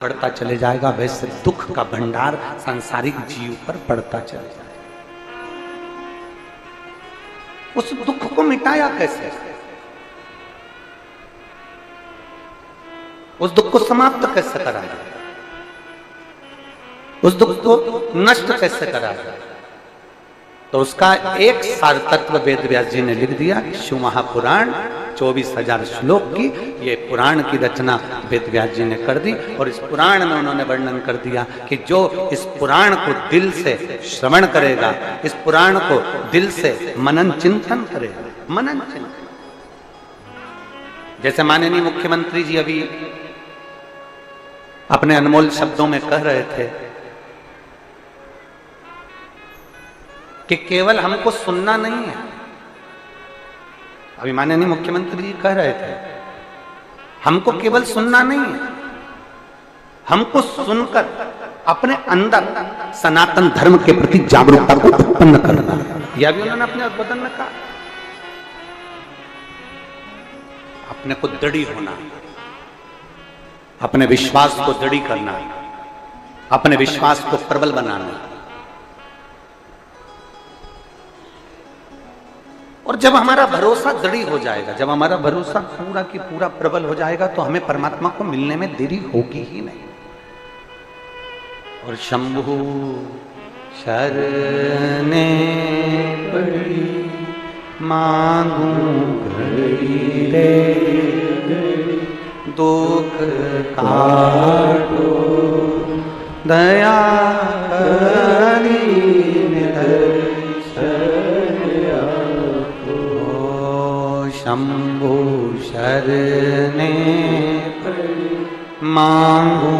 बढ़ता चले जाएगा, वैसे दुख का भंडार सांसारिक जीव पर बढ़ता चले जाएगा। उस दुख को मिटाया कैसे? उस दुख को समाप्त कैसे करा जाए? उस दुख को नष्ट कैसे करा जाए? तो उसका एक सार तत्व वेद व्यास जी ने लिख दिया। शिव महापुराण 24,000 श्लोक की ये पुराण की रचना वेद व्यास जी ने कर दी। और इस पुराण में उन्होंने वर्णन कर दिया कि जो इस पुराण को दिल से श्रवण करेगा, इस पुराण को दिल से मनन चिंतन करेगा, मनन चिंतन, जैसे माननीय मुख्यमंत्री जी अभी अपने अनमोल शब्दों में कह रहे थे कि केवल हमको सुनना नहीं है। अभी माननीय मुख्यमंत्री जी कह रहे थे हमको केवल सुनना नहीं है, हमको सुनकर अपने अंदर सनातन धर्म के प्रति जागरूकता को उत्पन्न करना है। यह भी उन्होंने अपने उद्बोधन में कहा। अपने को दृढ़ होना, अपने विश्वास को दृढ़ करना, अपने विश्वास को प्रबल बनाना। और जब हमारा भरोसा दृढ़ हो जाएगा, जब हमारा भरोसा पूरा की पूरा प्रबल हो जाएगा, तो हमें परमात्मा को मिलने में देरी होगी ही नहीं। और शंभु शरणे पड़ी मांगू घड़ी रे, दुख काटो दया शंभु शरणे मांगू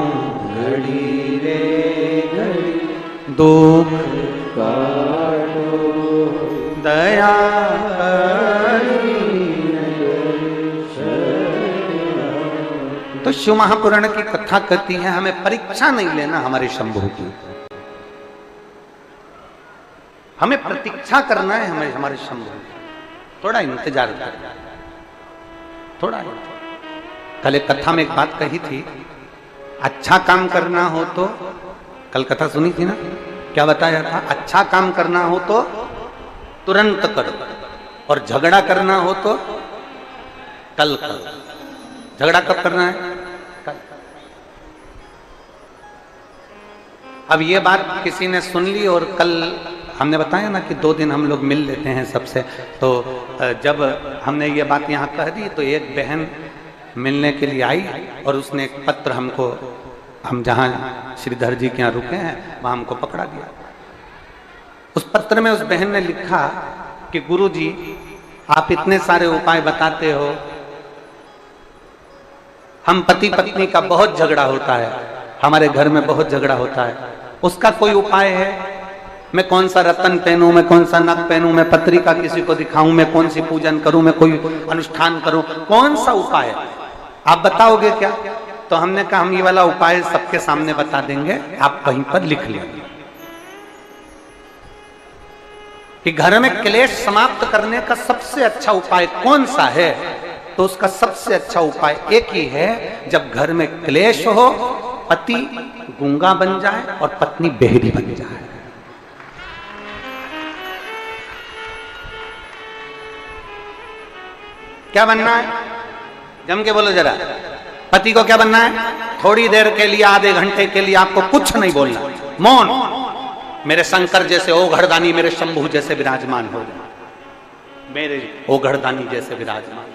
घड़ी रे घड़ी, दुख काटो दया। तो शिव महापुराण की कथा कहती है हमें परीक्षा नहीं लेना हमारे शंभु की, हमें प्रतीक्षा करना है हमें हमारे शंभु की। थोड़ा इंतजार करना, थोड़ा। कल एक कथा में एक बात कही थी, अच्छा काम करना हो तो, कल कथा सुनी थी ना, क्या बताया था? अच्छा काम करना हो तो तुरंत करो, और झगड़ा करना हो तो कल करो। झगड़ा कब करना है? कल। अब ये बात किसी ने सुन ली, और कल हमने बताया ना कि 2 दिन हम लोग मिल लेते हैं सबसे। तो जब हमने ये बात यहाँ कह दी, तो एक बहन मिलने के लिए आई और उसने एक पत्र हमको, हम जहाँ श्रीधर जी के यहाँ रुके हैं वहाँ हमको पकड़ा दिया। उस पत्र में उस बहन ने लिखा कि गुरु जी आप इतने सारे उपाय बताते हो, हम पति पत्नी का बहुत झगड़ा होता है, हमारे घर में बहुत झगड़ा होता है, उसका कोई उपाय है? मैं कौन सा रत्न पहनूं, मैं कौन सा नग पहनूं, मैं पत्रिका किसी को दिखाऊं, मैं कौन सी पूजन करूं, मैं कोई अनुष्ठान करूं, कौन सा उपाय है? आप बताओगे क्या? तो हमने कहा हम ये वाला उपाय सबके सामने बता देंगे, आप कहीं पर लिख लेंगे कि घर में क्लेश समाप्त करने का सबसे अच्छा उपाय कौन सा है। तो उसका सबसे अच्छा उपाय एक ही है, जब घर में क्लेश हो, पति गूंगा बन जाए और पत्नी बहरी बन जाए। क्या बनना है? जम के बोलो जरा। पति को क्या बनना है? थोड़ी देर के लिए, आधे घंटे के लिए आपको कुछ नहीं बोलना, मौन। मेरे शंकर जैसे ओ घरदानी, मेरे शंभु जैसे विराजमान हो जाए, मेरे ओ घरदानी जैसे विराजमान,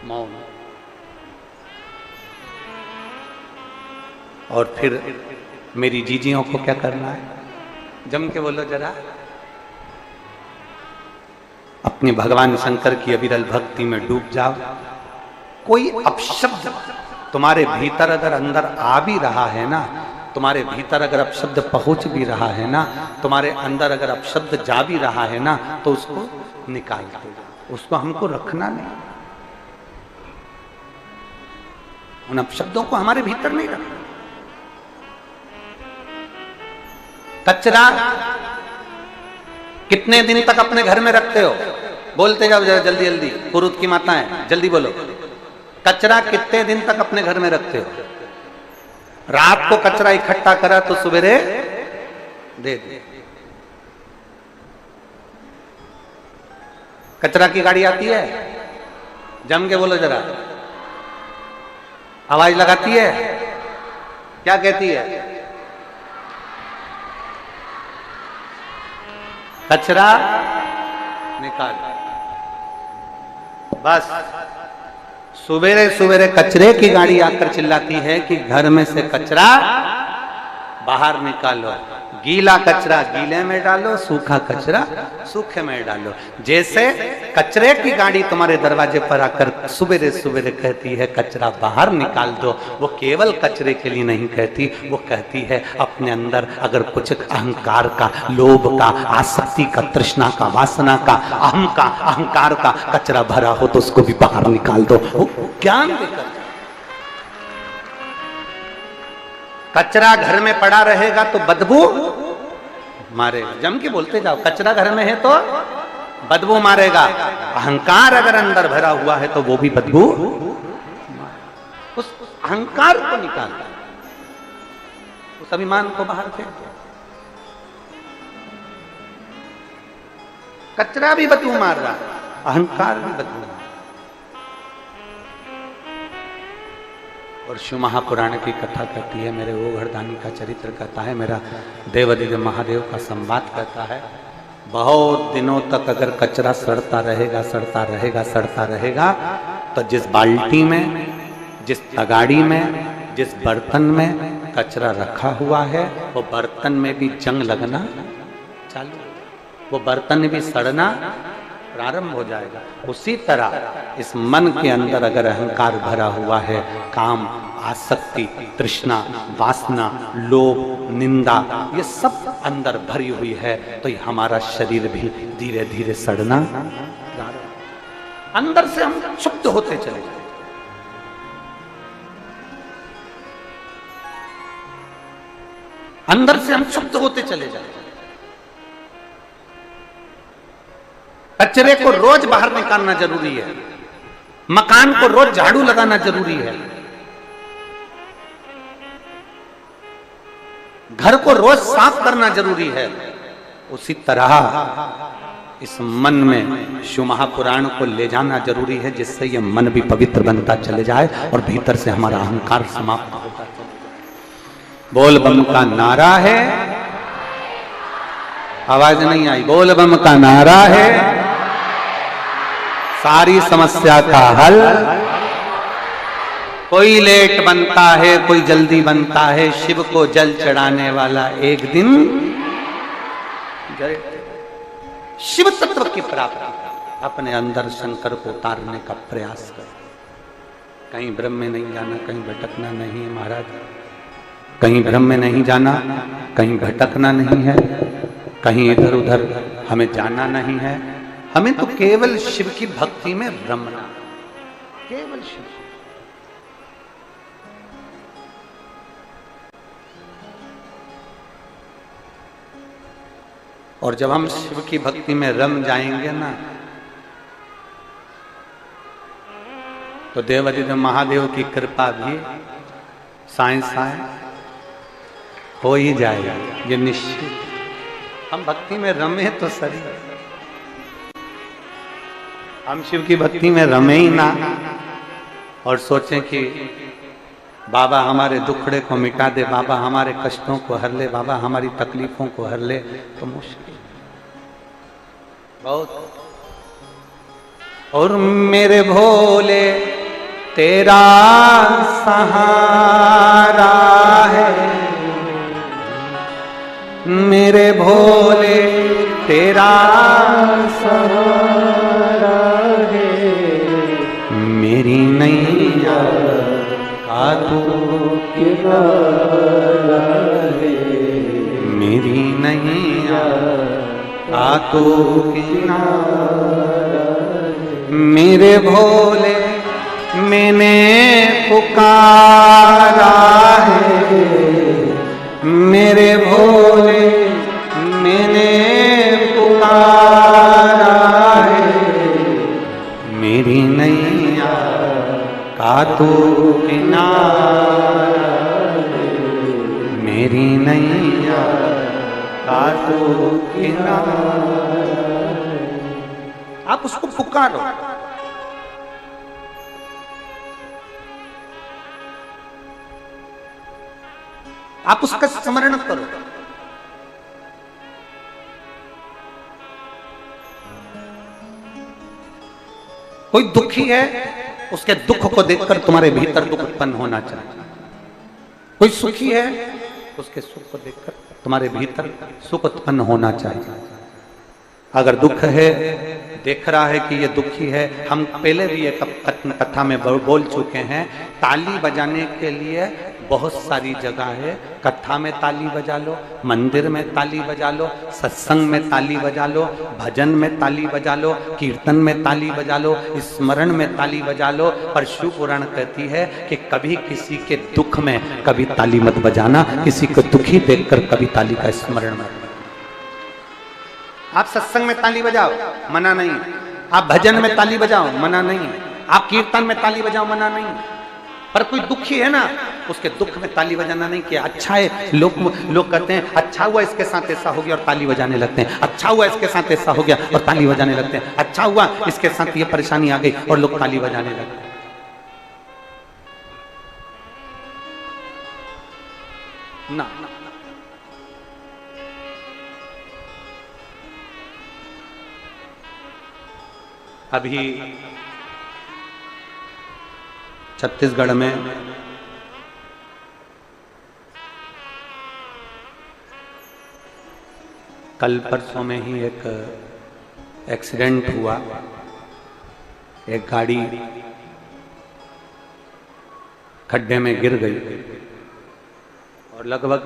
मौन। और फिर मेरी जीजियों को क्या करना है? जम के बोलो जरा। अपने भगवान शंकर की अविरल भक्ति में डूब जाओ। कोई अपशब्द तुम्हारे भीतर अगर अंदर आ भी रहा है ना, तुम्हारे भीतर अगर अपशब्द पहुंच भी रहा है ना, तुम्हारे अंदर अगर अपशब्द जा भी रहा है ना, तो उसको निकाल दो, उसको हमको रखना नहीं। उन अपशब्दों को हमारे भीतर नहीं रखना। कचरा कितने दिन तक अपने घर में रखते हो? बोलते जाओ जरा जल्दी जल्दी, पुरुष की माता है, जल्दी बोलो। कचरा कितने दिन तक अपने घर में रखते हो? रात को कचरा इकट्ठा करा तो सवेरे दे दे। कचरा की गाड़ी आती है, जम के बोलो जरा, आवाज लगाती है, क्या कहती है? कचरा निकाल। बस सवेरे सवेरे कचरे की गाड़ी आकर चिल्लाती है कि घर में से कचरा बाहर निकालो, गीला कचरा गीले में डालो, सूखा कचरा सूखे में डालो। जैसे कचरे की गाड़ी तुम्हारे दरवाजे पर आकर सवेरे सवेरे कहती है कचरा बाहर निकाल दो, वो केवल कचरे के लिए नहीं कहती, वो कहती है अपने अंदर अगर कुछ अहंकार का, लोभ का, आसक्ति का, तृष्णा का, वासना का, अहम का, अहंकार का कचरा भरा हो तो उसको भी बाहर निकाल दो। वो ज्ञान देकर। कचरा घर में पड़ा रहेगा तो बदबू मारेगा। जम के बोलते जाओ, कचरा घर में है तो बदबू मारेगा। अहंकार अगर अंदर भरा हुआ है तो वो भी बदबू, उस अहंकार को निकालता, उस अभिमान को बाहर फेंक दो। कचरा भी बदबू मार रहा, अहंकार भी बदबू मार। और शिव महापुराण की कथा कहती है, मेरे वो घरदानी का चरित्र कहता है, मेरा देवादिदेव महादेव का संवाद कहता है, बहुत दिनों तक अगर कचरा सड़ता रहेगा, सड़ता रहेगा, सड़ता रहेगा, तो जिस बाल्टी में, जिस तगाड़ी में, जिस बर्तन में कचरा रखा हुआ है, वो बर्तन में भी जंग लगना चालू, वो बर्तन भी सड़ना प्रारंभ हो जाएगा। उसी तरह इस मन के अंदर अगर अहंकार भरा हुआ है, काम, आसक्ति, तृष्णा, वासना, लोभ, निंदा, ये सब अंदर भरी हुई है, तो ये हमारा शरीर भी धीरे धीरे सड़ना प्रारंभ, अंदर से हम क्षुब्ध होते चले जाए। अंदर से हम क्षुब्ध होते चले जाए। कचरे को रोज बाहर निकालना जरूरी है, मकान को रोज झाड़ू लगाना जरूरी है, घर को रोज साफ करना जरूरी है। उसी तरह इस मन में शिव महापुराण को ले जाना जरूरी है, जिससे ये मन भी पवित्र बनता चले जाए और भीतर से हमारा अहंकार समाप्त होता चले जाए। बोल बम का नारा है, आवाज नहीं आई, बोल बम का नारा है, सारी समस्या का हल। कोई लेट बनता है, कोई जल्दी बनता है, शिव को जल चढ़ाने वाला एक दिन शिव तत्व की प्राप्ति, अपने अंदर शंकर को उतारने का प्रयास कर। कहीं भ्रम में नहीं जाना, कहीं भटकना नहीं है महाराज, कहीं भ्रम में नहीं जाना, कहीं भटकना नहीं है, कहीं इधर उधर हमें जाना नहीं है। हमें तो केवल शिव की भक्ति में रमना, केवल शिव। और जब हम शिव की भक्ति में रम जाएंगे ना, तो देवादिदेव महादेव की कृपा भी साए साए हो ही जाएगा, ये निश्चित। हम भक्ति में रमे तो सही, हम शिव की भक्ति में रमे ही ना और सोचें कि बाबा हमारे दुखड़े को मिटा दे, बाबा हमारे कष्टों को हर ले, बाबा हमारी तकलीफों को हर ले, तो मुश्किल बहुत। और मेरे भोले तेरा सहारा है, मेरे भोले तेरा सहारा है, मेरी नैया का तू किनारा है, मेरी नैया का तू किनारा है। मेरे भोले मैंने पुकारा है, मेरे भोले मैंने पुकारा है, मेरी नैया का तू किनारा है। मेरी नैया काटो किनारे। आप उसको पुकारो, आप उसका स्मरण करो। कोई दुखी है, उसके दुख को देखकर तुम्हारे भीतर दुख उत्पन्न होना चाहिए। कोई सुखी है, उसके सुख को देखकर तुम्हारे भीतर सुख उत्पन्न होना चाहिए। अगर दुख है, देख रहा है कि ये दुखी है, हम पहले भी एक कथा में बोल चुके हैं, ताली बजाने के लिए बहुत सारी जगह है। कथा में ताली बजा लो, मंदिर में ताली बजा लो, सत्संग में ताली बजा लो, भजन में ताली बजा लो, कीर्तन में ताली बजा लो, स्मरण में ताली बजा लो। पर शिव पुराण कहती है कि कभी किसी के दुख में कभी ताली मत बजाना, किसी को दुखी देखकर कभी ताली का स्मरण मत। आप सत्संग में ताली बजाओ, मना नहीं। आप भजन में ताली बजाओ, मना नहीं। आप कीर्तन में ताली बजाओ, मना नहीं। पर कोई दुखी है ना, उसके दुख में ताली बजाना नहीं किया। अच्छा है, लोग कहते हैं अच्छा हुआ इसके साथ ऐसा हो गया और ताली बजाने लगते हैं। अच्छा हुआ इसके साथ ऐसा हो गया और ताली बजाने लगते हैं। अच्छा हुआ इसके साथ ये परेशानी आ गई और लोग ताली बजाने लगते हैं। ना, अभी छत्तीसगढ़ में कल परसों में ही एक एक्सीडेंट हुआ। एक गाड़ी खड्डे में गिर गई और लगभग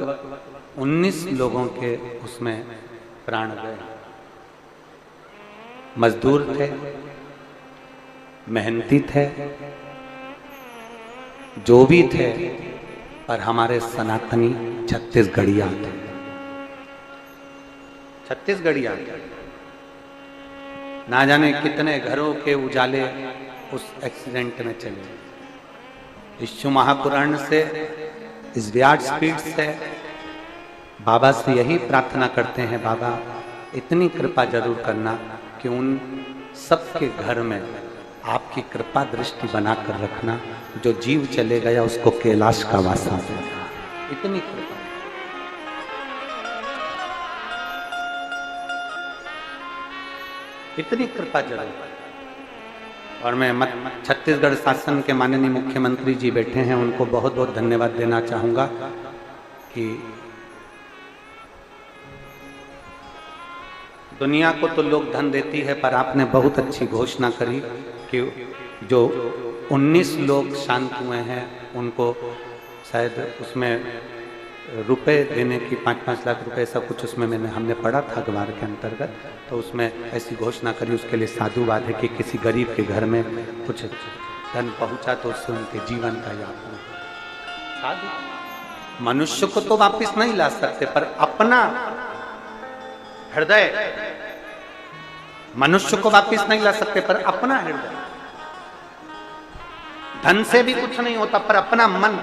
19 लोगों के उसमें प्राण गए। मजदूर थे, मेहनती थे, जो भी थे, पर हमारे सनातनी छत्तीसगढ़िया थे। छत्तीसगढ़िया थे। ना जाने कितने घरों के उजाले उस एक्सीडेंट में चले। विष्णु महापुराण से, इस व्यासपीठ से बाबा से यही प्रार्थना करते हैं, बाबा इतनी कृपा जरूर करना कि उन सबके घर में आपकी कृपा दृष्टि बनाकर रखना। जो जीव चले गया उसको कैलाश का वासा देना। इतनी कृपा। इतनी कृपा जरूर। और मैं छत्तीसगढ़ शासन के माननीय मुख्यमंत्री जी बैठे हैं, उनको बहुत बहुत धन्यवाद देना चाहूंगा कि दुनिया को तो लोग धन देती है, पर आपने बहुत अच्छी घोषणा करी कि जो 19 लोग शांत हुए हैं उनको शायद उसमें रुपए देने की 5-5 लाख रुपए सब कुछ उसमें हमने पढ़ा था अखबार के अंतर्गत। तो उसमें ऐसी घोषणा करी, उसके लिए साधुवाद है कि किसी गरीब के घर में कुछ धन पहुंचा तो उससे उनके जीवन का यापन। साधु मनुष्य को तो वापस नहीं ला सकते, पर अपना हृदय मनुष्य को वापस नहीं ला सकते, पर अपना हृदय। धन से भी कुछ नहीं होता, पर अपना मन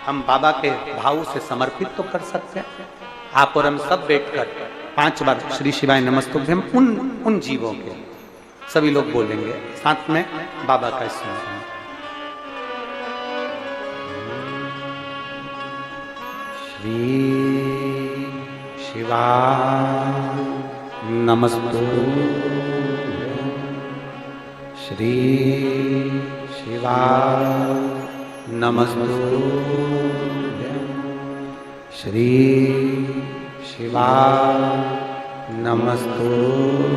हम बाबा के भाव से समर्पित तो कर सकते हैं। आप और हम सब बैठकर 5 बार श्री शिवाय नमस्तुभ्यम उन जीवों के सभी लोग बोलेंगे, साथ में बाबा का स्मरण। श्री शिवाय नमस्तुभ्यं, श्री शिवाय नमस्तुभ्यं, श्री शिवाय नमस्तुभ्यं,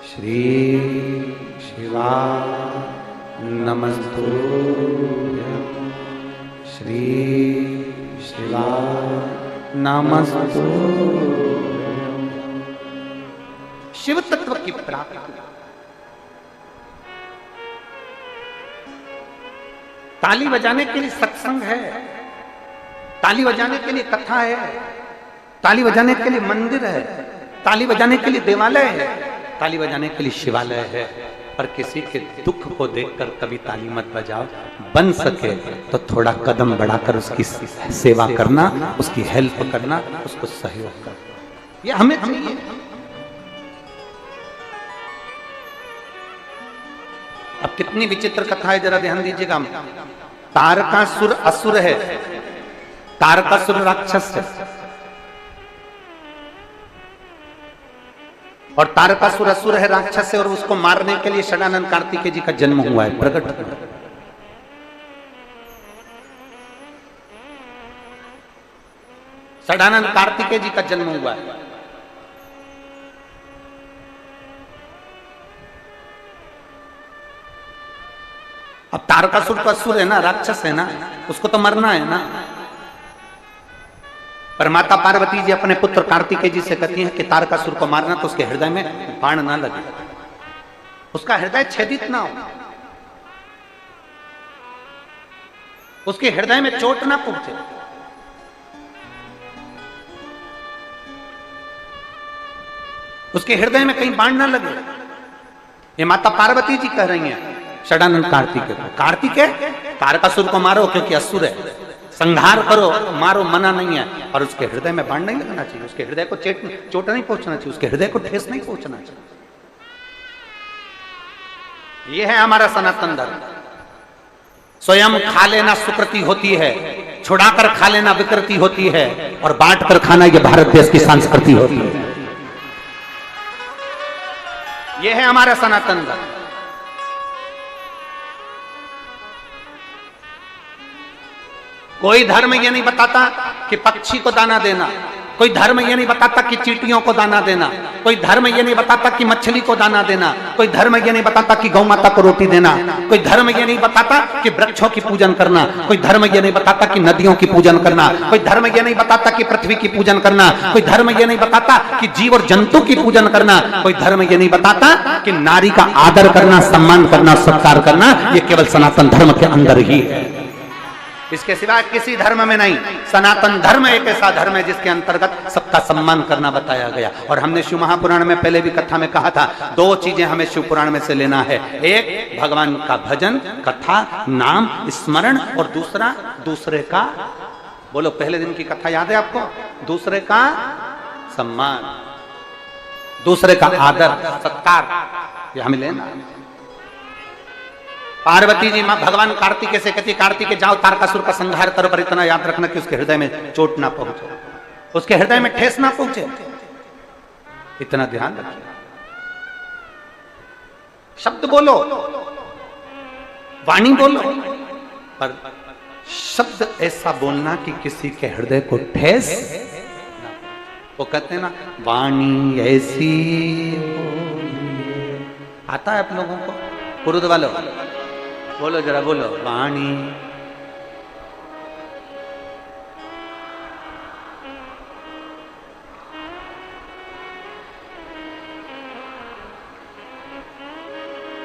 श्री शिवाय नमस्तुभ्यं, श्री शिवाय नमस्तुभ्यं। शिव तत्व की प्राप्ति। ताली बजाने के लिए सत्संग है, ताली बजाने के लिए कथा है, ताली बजाने के लिए मंदिर है, ताली बजाने के लिए देवालय है, ताली बजाने के लिए शिवालय है। पर किसी के दुख को देखकर कभी ताली मत बजाओ। बन सके तो थोड़ा कदम बढ़ाकर उसकी सेवा करना, उसकी हेल्प करना, उसको सहयोग करना, ये हमें चाहिए। अब कितनी विचित्र कथा है, जरा ध्यान दीजिएगा। तारकासुर असुर है, तारकासुर राक्षस है, और तारकासुर असुर है, राक्षस है, और उसको मारने के लिए षडानंद कार्तिकेय जी का जन्म हुआ है, प्रकट हुआ। षडानंद कार्तिकेय जी का जन्म हुआ है। अब तारकासुर का असुर है ना, राक्षस है ना, उसको तो मरना है ना। पर माता पार्वती जी अपने पुत्र कार्तिकेय जी से कहती हैं कि तारकासुर को मारना तो उसके हृदय में बाण ना लगे, उसका हृदय छेदित ना हो, उसके हृदय में चोट ना पहुंचे। उसके हृदय में कहीं बाण ना लगे। ये माता पार्वती जी कह रही हैं षडानंद कार्तिकेय को, कार्तिकेय तारकासुर को मारो क्योंकि असुर है, संहार करो, मारो, मना नहीं है, और उसके हृदय में बाण नहीं लगना चाहिए, उसके हृदय को चोट नहीं पहुंचना चाहिए, उसके हृदय को ठेस नहीं पहुंचना चाहिए। यह है हमारा सनातन धर्म। स्वयं खा लेना सुकृति होती है, छुड़ाकर खा लेना विकृति होती है, और बांट कर खाना यह भारत देश की संस्कृति होती है। यह है हमारा सनातन धर्म। कोई धर्म ये नहीं बताता कि पक्षी को दाना देना, कोई धर्म ये नहीं बताता कि चींटियों को दाना देना, कोई धर्म ये नहीं बताता कि मछली को दाना देना, कोई धर्म ये नहीं बताता कि गौ माता को रोटी देना, कोई धर्म ये नहीं बताता कि वृक्षों की पूजन करना, कोई धर्म ये नहीं बताता कि नदियों की पूजन करना, कोई धर्म ये नहीं बताता कि पृथ्वी की पूजन करना, कोई धर्म ये नहीं बताता कि जीव और जंतु की पूजन करना, कोई धर्म ये नहीं बताता कि नारी का आदर करना, सम्मान करना, सत्कार करना, ये केवल सनातन धर्म के अंदर ही है, इसके सिवा किसी धर्म में नहीं। सनातन धर्म एक ऐसा धर्म है जिसके अंतर्गत सबका सम्मान करना बताया गया। और हमने शिव महापुराण में पहले भी कथा में कहा था, दो चीजें हमें शिव पुराण में से लेना है, एक भगवान का भजन, कथा, नाम स्मरण, और दूसरा दूसरे का, बोलो पहले दिन की कथा याद है आपको, दूसरे का सम्मान, दूसरे का आदर सत्कार, ये हमें लेना। पार्वती जी भगवान कार्तिकेय से कहती, कार्तिकेय जाओ तारकासुर का संहार करो, पर इतना याद रखना कि उसके हृदय में चोट ना पहुंचे, उसके हृदय में ठेस ना पहुंचे, इतना ध्यान रखिए। शब्द बोलो, वाणी बोलो, पर शब्द ऐसा बोलना कि किसी के हृदय को ठेस, वो कहते हैं ना वाणी ऐसी, आता है आप लोगों को, पुरुद वालों बोलो जरा, बोलो वाणी,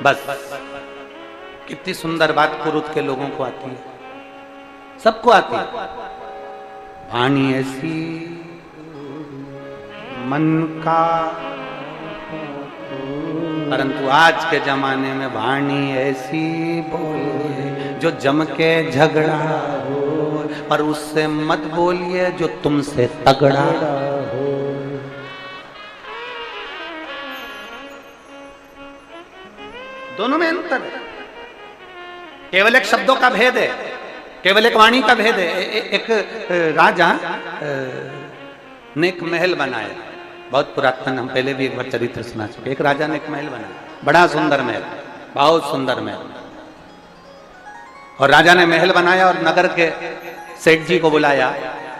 बस कितनी सुंदर बात पुरुष के लोगों को आती है, सबको आती है। वाणी ऐसी मन का, परंतु आज के जमाने में वाणी ऐसी बोलिए जो जम के झगड़ा हो, पर उससे मत बोलिए जो तुमसे तगड़ा हो। दोनों में अंतर है, केवल एक शब्दों का भेद है, केवल एक वाणी का भेद है। एक राजा ने एक महल बनाया, बहुत पुरातन, हम पहले भी एक बार चरित्र सुना चुके। एक राजा ने एक महल बनाया, बड़ा सुंदर महल, बहुत सुंदर महल, और राजा ने महल बनाया और नगर के सेठ जी को बुलाया,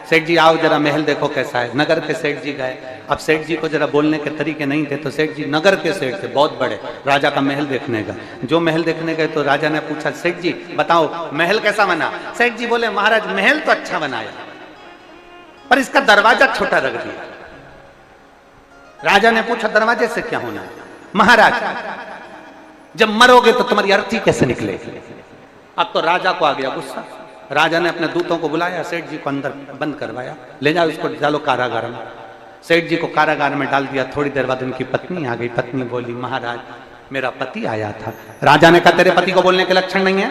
सेठ जी आओ जरा महल देखो कैसा है। नगर के सेठ जी गए, अब सेठ जी को जरा बोलने के तरीके नहीं थे, तो सेठ जी नगर के सेठ थे, बहुत बड़े, राजा का महल देखने गए। जो महल देखने गए तो राजा ने पूछा, सेठ जी बताओ महल कैसा बना? सेठ जी बोले, महाराज महल तो अच्छा बनाया, पर इसका दरवाजा छोटा रख दिया। राजा ने पूछा, दरवाजे से क्या होना? महाराज जब मरोगे तो तुम्हारी अर्थी कैसे निकलेगी? अब तो राजा को आ गया गुस्सा, राजा ने अपने दूतों को बुलाया, सेठ जी को अंदर बंद करवाया, ले जाओ इसको डालो कारागार में। सेठ जी को कारागार में डाल दिया। थोड़ी देर बाद उनकी पत्नी आ गई। पत्नी बोली, महाराज मेरा पति आया था। राजा ने कहा तेरे पति को बोलने के लक्षण नहीं है।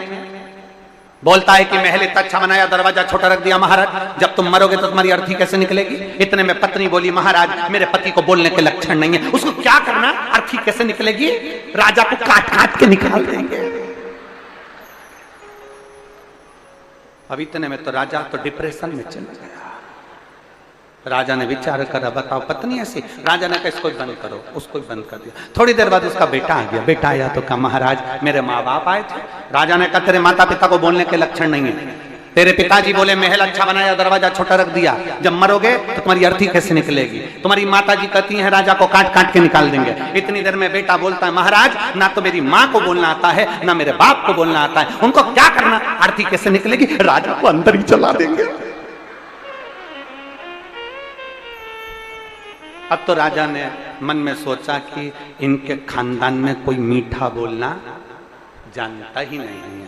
बोलता है कि महल इतना अच्छा बनाया, दरवाजा छोटा रख दिया। महाराज जब तुम मरोगे तो तुम्हारी अर्थी कैसे निकलेगी? इतने में पत्नी बोली महाराज मेरे पति को बोलने के लक्षण नहीं है, उसको क्या करना, अर्थी कैसे निकलेगी? राजा को काट काट के निकाल देंगे। अब इतने में तो राजा तो डिप्रेशन में चला गया। राजा ने विचार करा, बताओ पत्नी ऐसी। राजा ने कहा इसको बंद करो, उसको बंद कर दिया। थोड़ी देर बाद उसका बेटा आ गया। बेटा आया तो कहा महाराज मेरे माँ बाप आए थे। राजा ने कहा तेरे माता पिता को बोलने के लक्षण नहीं है। तेरे पिताजी बोले महल अच्छा बनाया, दरवाजा छोटा रख दिया, जब मरोगे तो तुम्हारी अर्थी कैसे निकलेगी? तुम्हारी माता जी कहती है राजा को काट काट के निकाल देंगे। इतनी देर में बेटा बोलता है महाराज ना तो मेरी माँ को बोलना आता है ना मेरे बाप को बोलना आता है, उनको क्या करना, अर्थी कैसे निकलेगी? राजा को अंदर ही चला देंगे। अब तो राजा ने मन में सोचा कि इनके खानदान में कोई मीठा बोलना जानता ही नहीं है।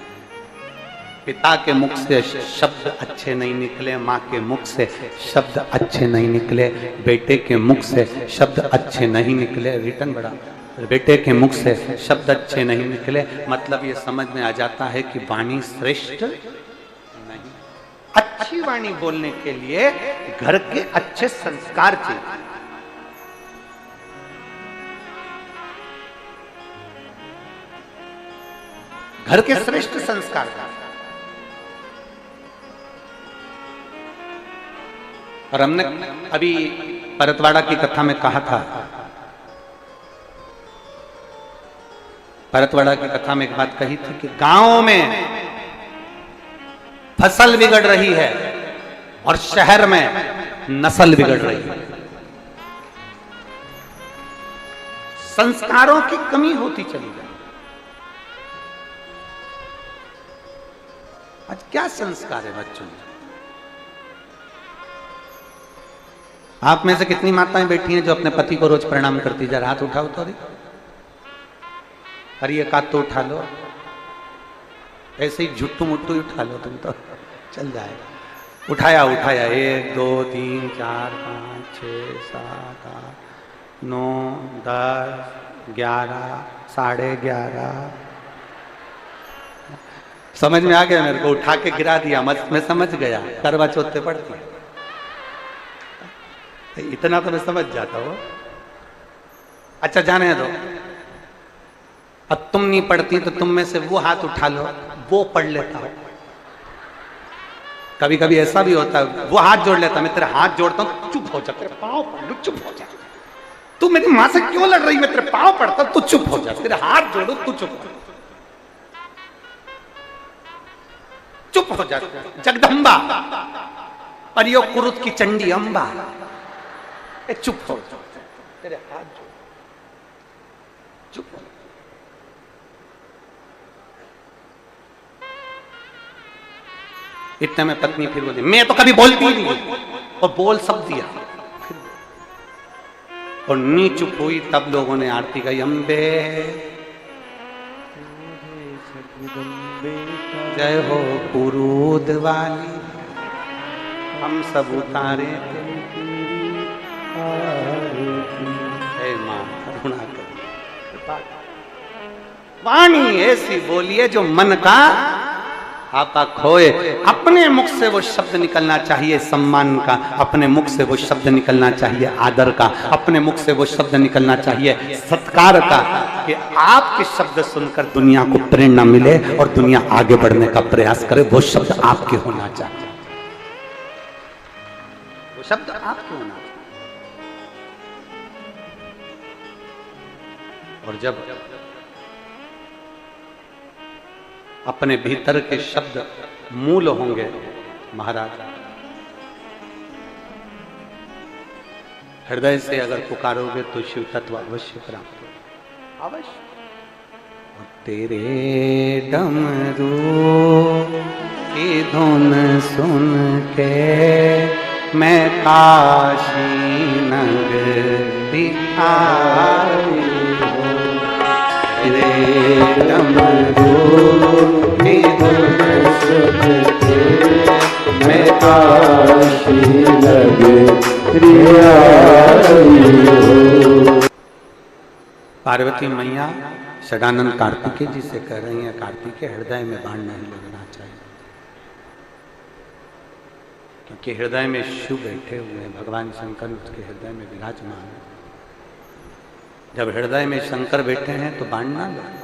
पिता के मुख से शब्द अच्छे नहीं निकले, माँ के मुख से शब्द अच्छे नहीं निकले, बेटे के मुख से शब्द अच्छे नहीं निकले। रिटर्न बड़ा, बेटे के मुख से शब्द अच्छे नहीं निकले। मतलब ये समझ में आ जाता है कि वाणी श्रेष्ठ नहीं। अच्छी वाणी बोलने के लिए घर के अच्छे संस्कार चाहिए। घर के श्रेष्ठ संस्कार। और हमने अभी परतवाड़ा की कथा में कहा था, परतवाड़ा की कथा में एक बात कही थी कि गांव में फसल बिगड़ रही है और शहर में नस्ल बिगड़ रही है। संस्कारों की कमी होती चली जाए। आज क्या संस्कार है बच्चों में? आप में से कितनी माताएं बैठी हैं जो अपने पति को रोज प्रणाम करती? जरा हाथ उठाओ तो। अरे एक हाथ तो उठा लो, ऐसे ही झुट्टू मुट्टू उठा लो, तुम तो चल जाएगा। उठाया उठाया, 1 2 3 4 5 6 7 8 9 10 11 11:30। समझ में आ गया मेरे को? उठा के गिरा दिया, मैं समझ गया करवा चौथ पे पड़ती है। इतना तो मैं समझ जाता हूँ। अच्छा जाने दो, अब तुम नहीं पढ़ती तो तुम में से वो हाथ उठा लो, वो पढ़ लेता हो। कभी कभी ऐसा भी होता है, वो हाथ जोड़ लेता, मैं तेरा हाथ जोड़ता हूँ, चुप हो जा, तेरे पाँव पढ़ लू, चुप हो जा। तू मेरी माँ से क्यों लड़ रही? मैं तेरे पाँव पढ़ता, तू चुप हो जा, तेरे हाथ जोड़ो, तू चुप हो जा, चुप हो जा। जगदम्बा और यो कुरुत की चंडी अंबा, चुप हो, तेरे हाथ जोड़, चुप हो। इतने में पत्नी फिर बोली मैं तो कभी बोलती ही नहीं, और बोल सब दिया। और नी चुप हुई, तब लोगों ने आरती गाई, अम्बे जय हो पुरूद वाली, हम सब उतारे हे मां करुणा कर। वाणी ऐसी बोलिए जो मन का आपा खोए। अपने मुख से वो शब्द निकलना चाहिए सम्मान का, अपने मुख से वो शब्द निकलना चाहिए आदर का, अपने मुख से वो शब्द निकलना चाहिए सत्कार का, कि आपके शब्द सुनकर दुनिया को प्रेरणा मिले और दुनिया आगे बढ़ने का प्रयास करे। वो शब्द आपके होना चाहिए, वो शब्द आपके होना चाहिए। और जब अपने भीतर के शब्द मूल होंगे महाराज, हृदय से अगर पुकारोगे तो शिव तत्व अवश्य प्राप्त हो, अवश्य। और तेरे डमरू की धुन सुन के मैं काशी नगरी आई हूँ, तेरे डमरू की धुन सुन के मैं काशी नगरी आई हूँ। पार्वती मैया षडानंद कार्तिकेय जी से कह रही हैं, कार्तिकेय हृदय में बाण नहीं लगना चाहिए, क्योंकि हृदय में शिव बैठे हुए हैं, भगवान शंकर उसके हृदय में विराजमान है। जब हृदय में शंकर बैठे हैं तो बाण ना लगे।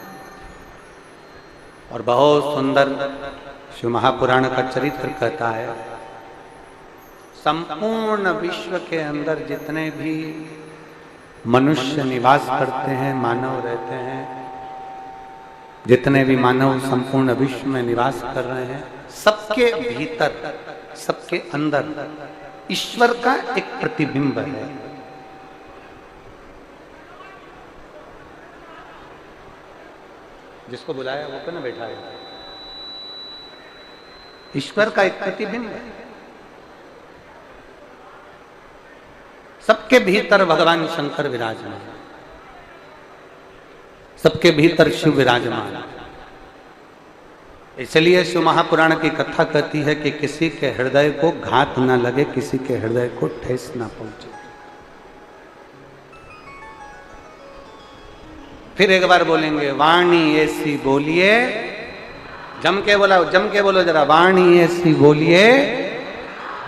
और बहुत सुंदर शिव महापुराण का चरित्र कहता है, संपूर्ण विश्व के अंदर जितने भी मनुष्य निवास करते हैं, मानव रहते हैं, जितने भी मानव संपूर्ण विश्व में निवास कर रहे हैं, सबके भीतर, सबके अंदर ईश्वर का एक प्रतिबिंब है। जिसको बुलाया वो क्यों ना बैठा है? ईश्वर का एक प्रतिबिंब है। सबके भीतर भगवान शंकर विराजमान, सबके भीतर शिव विराजमान। इसलिए शिव महापुराण की कथा कहती है कि किसी के हृदय को घात ना लगे, किसी के हृदय को ठेस ना पहुंचे। फिर एक बार बोलेंगे, वाणी ऐसी बोलिए, जम के बोलो जरा, वाणी ऐसी बोलिए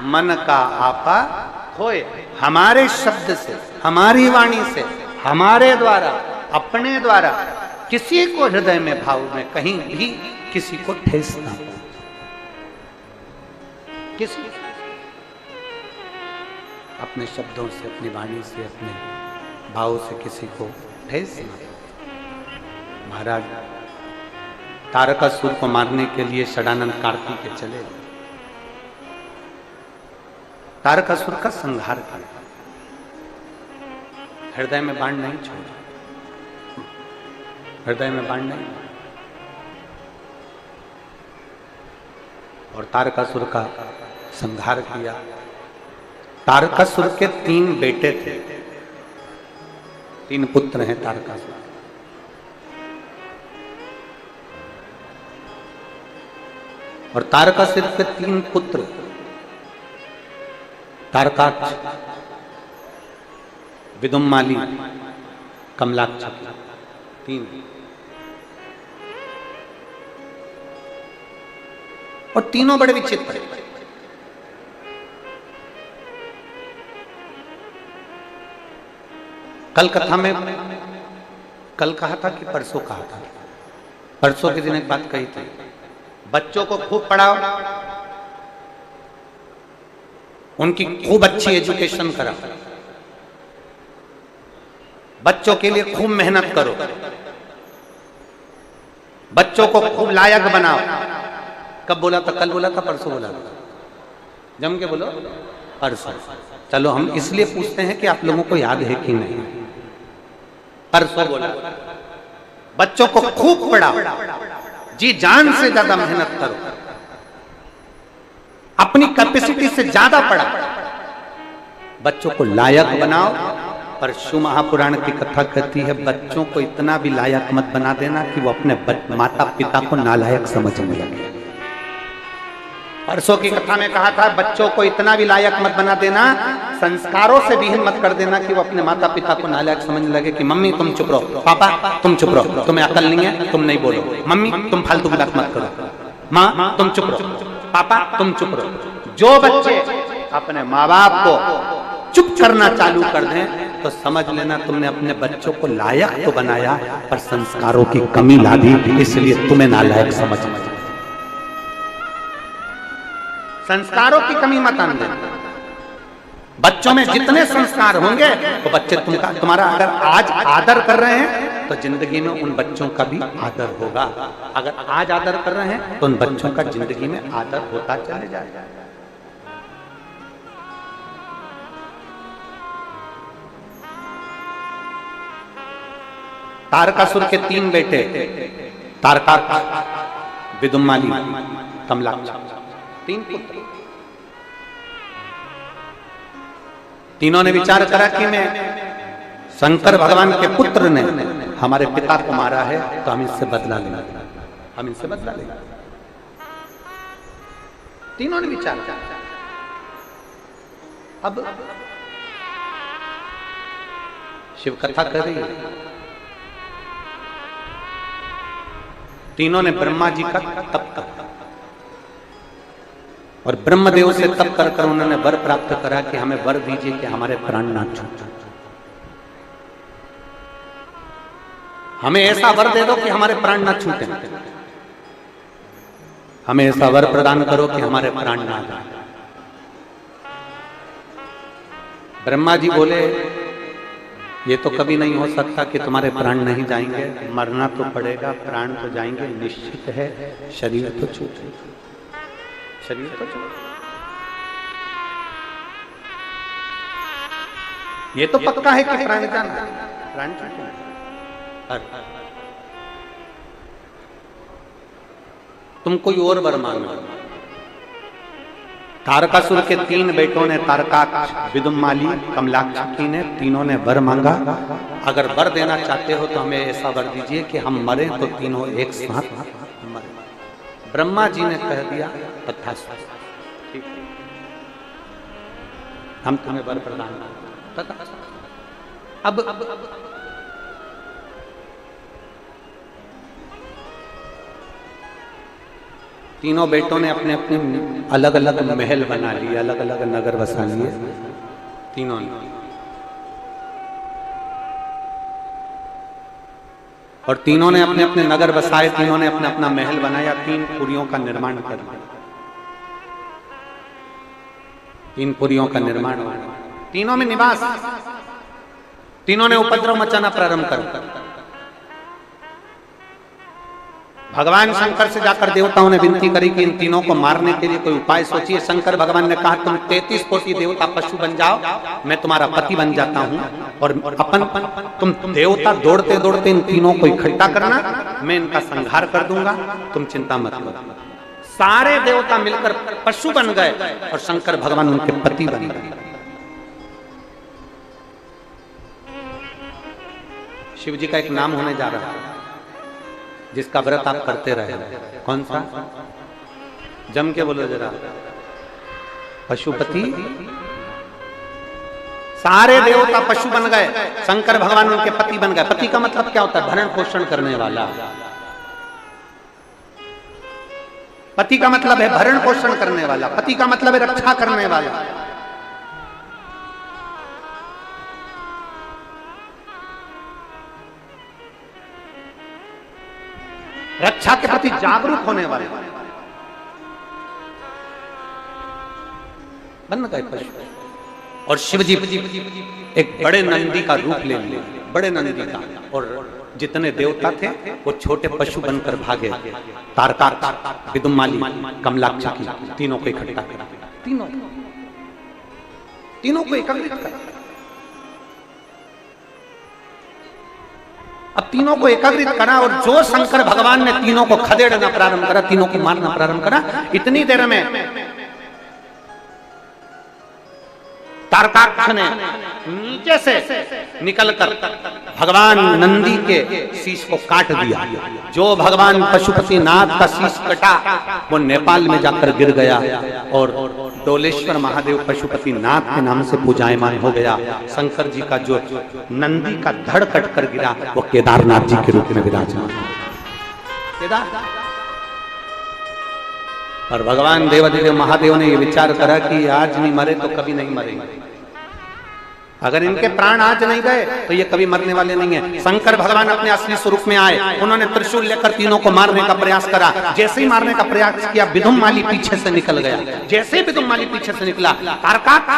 मन का आपा होए। हमारे शब्द से, हमारी वाणी से, हमारे द्वारा, अपने द्वारा किसी को हृदय में, भाव में कहीं भी किसी को ठेस ना हो। किसी अपने शब्दों से, अपनी वाणी से, अपने भाव से किसी को ठेस ना हो। महाराज तारकासुर को मारने के लिए षडानंद कार्तिकेय चले, तारकासुर का संहार किया, हृदय में बाण नहीं छोड़ा, हृदय में बाण नहीं, और तारकासुर का संहार किया। तारकासुर के 3 बेटे थे, 3 पुत्र हैं तारकासुर। और तारकासुर के 3 पुत्र, तारकाक्ष, विदुम्माली, कमलाक्ष, 3। और तीनों बड़े विचित्र। कल कथा में, कल कहा था कि परसों कहा था, परसों के दिन एक बात कही थी, बच्चों को खूब पढ़ाओ, उनकी खूब अच्छी एजुकेशन कराओ, बच्चों के लिए खूब मेहनत करो, बच्चों को खूब लायक बनाओ। कब बोला था? कल बोला था, परसों बोला था? जम के बोलो, परसों। चलो हम इसलिए पूछते हैं कि आप लोगों को याद है कि नहीं। परसों बोला, बच्चों को खूब पढ़ाओ, जी जान से ज्यादा मेहनत करो, अपनी कैपेसिटी से ज्यादा पढ़ाओ, बच्चों को लायक बनाओ। पर शिव महापुराण की कथा कहती है, बच्चों को इतना भी लायक मत बना देना कि वो अपने माता पिता को नालायक समझने लगे। परसों की कथा में कहा था, बच्चों को इतना भी लायक मत बना देना, संस्कारों से विहीन मत कर देना कि वो अपने माता पिता को नालायक समझने लगे कि मम्मी तुम चुप रहो, पापा तुम चुप रहो, तुम्हें अकल नहीं है, तुम नहीं बोलो, मम्मी तुम फालतू की बात मत करो, माँ तुम चुप रहो, पापा तुम चुप रहो। जो बच्चे अपने माँ बाप को चुप करना चालू कर दें तो समझ लेना तुमने अपने बच्चों को लायक तो बनाया पर संस्कारों की कमी ला दी, इसलिए तुम्हें नालायक समझ। संस्कारों की कमी मत आने देना। बच्चों में जितने संस्कार होंगे तो बच्चे तुम्हारा अगर आज आदर कर रहे हैं तो जिंदगी में उन बच्चों का भी आदर होगा। अगर आज आदर कर रहे हैं तो उन बच्चों का जिंदगी में आदर होता चले जाएगा। तारकासुर के 3 बेटे, तारकाक्ष, विदुम्माली, कमलाक्ष, 3 पुत्र। तीनों ने विचार करा कि मैं शंकर भगवान के पुत्र ने हमारे पिता को मारा है तो हम इससे बदला लेंगे, हम इनसे बदला लेंगे। तीनों ने विचार किया। अब शिव कथा कर रही है, तीनों ने ब्रह्मा जी का तप कर और ब्रह्मदेव से तप कर उन्होंने वर प्राप्त करा कि हमें वर दीजिए कि हमारे प्राण ना छूटे। हमें ऐसा वर दे दो कि हमारे प्राण ना छूटे, हमें ऐसा वर प्रदान करो कि हमारे प्राण ना जाए। ब्रह्मा जी बोले ये तो कभी नहीं हो सकता कि तुम्हारे प्राण नहीं जाएंगे, मरना तो पड़ेगा, प्राण तो जाएंगे निश्चित है, शरीर तो छूटेगा, शरीर तो छूटेगा। ये तो पक्का है कि प्राण जाना, प्राण छूटेगा। तुम कोई और वर मांगो। तारकासुर के 3 बेटों ने, तारकाक्ष, विदुम्माली, कमलाक्षी ने, तीनों ने वर मांगा। अगर वर देना चाहते हो तो हमें ऐसा वर दीजिए कि हम मरे तो तीनों एक साथ मरे। ब्रह्मा जी ने कह दिया तथास्तु, ठीक है, हम तुम्हें वर प्रदान करें। अब तीनों बेटों ने अपने अपने अलग अलग महल बना लिए, अलग अलग नगर बसा लिए तीनों ने। और तीनों ने अपने अपने नगर बसाए, तीनों ने अपना अपना महल बनाया, 3 पुरियों का निर्माण कर दिया। 3 पुरियों का निर्माण हुआ, तीनों में निवास। तीनों ने उपद्रव मचाना प्रारंभ कर दिया। भगवान शंकर से जाकर देवताओं ने विनती करी कि इन तीनों को मारने के लिए कोई उपाय सोचिए। शंकर भगवान ने कहा तुम 33 कोटि देवता पशु बन जाओ, मैं तुम्हारा पति बन जाता हूं, और तुम देवता दौड़ते दौड़ते इन तीनों को इकट्ठा करना, मैं इनका संहार कर दूंगा, तुम चिंता मत करो। सारे देवता मिलकर पशु बन गए और शंकर भगवान उनके पति बन गए। शिव जी का एक नाम होने जा रहा है जिसका व्रत आप करते रहे। कौन सा? जम के बोलो जरा। पशुपति। सारे देवता पशु बन गए, शंकर भगवान उनके पति बन गए। पति का मतलब क्या होता है? भरण पोषण करने वाला। पति का मतलब है भरण पोषण करने वाला, पति का मतलब है रक्षा करने वाला। रक्षा के प्रति जागरूक होने वाले बन गए पशु। और शिव जी एक बड़े नंदी का रूप ले लिए, बड़े नंदी का, और जितने देवता थे वो छोटे पशु बनकर भागे। तारकाक्ष, विदुम्माली, कमलाक्षी, तीनों को इकट्ठा कर, तीनों को एकत्रित कर। अब तीनों को एकत्रित करा और जो शंकर भगवान ने तीनों को खदेड़ना प्रारंभ करा, तीनों को मारना प्रारंभ करा, इतनी देर में तारकाक्ष ने नीचे से निकलकर भगवान नंदी के शीश को काट दिया। जो भगवान पशुपति नाथ का शीश कटा वो नेपाल में जाकर गिर गया और डोलेश्वर महादेव पशुपति नाथ के नाम से पूजायमान हो गया। शंकर जी का जो नंदी का धड़ कटकर गिरा वो केदारनाथ जी के रूप में विराजमान। और भगवान देवादिदेव महादेव ने ये विचार करा कि आज नहीं मरे तो कभी नहीं मरेंगे। अगर इनके प्राण आज नहीं गए तो ये कभी मरने वाले नहीं है। शंकर भगवान अपने असली स्वरूप में आए, उन्होंने त्रिशूल लेकर तीनों को मारने का प्रयास करा। जैसे ही मारने का प्रयास किया, विदुम्माली पीछे से निकल गया। जैसे ही विदुम्माली पीछे से निकला, तारकाक्ष,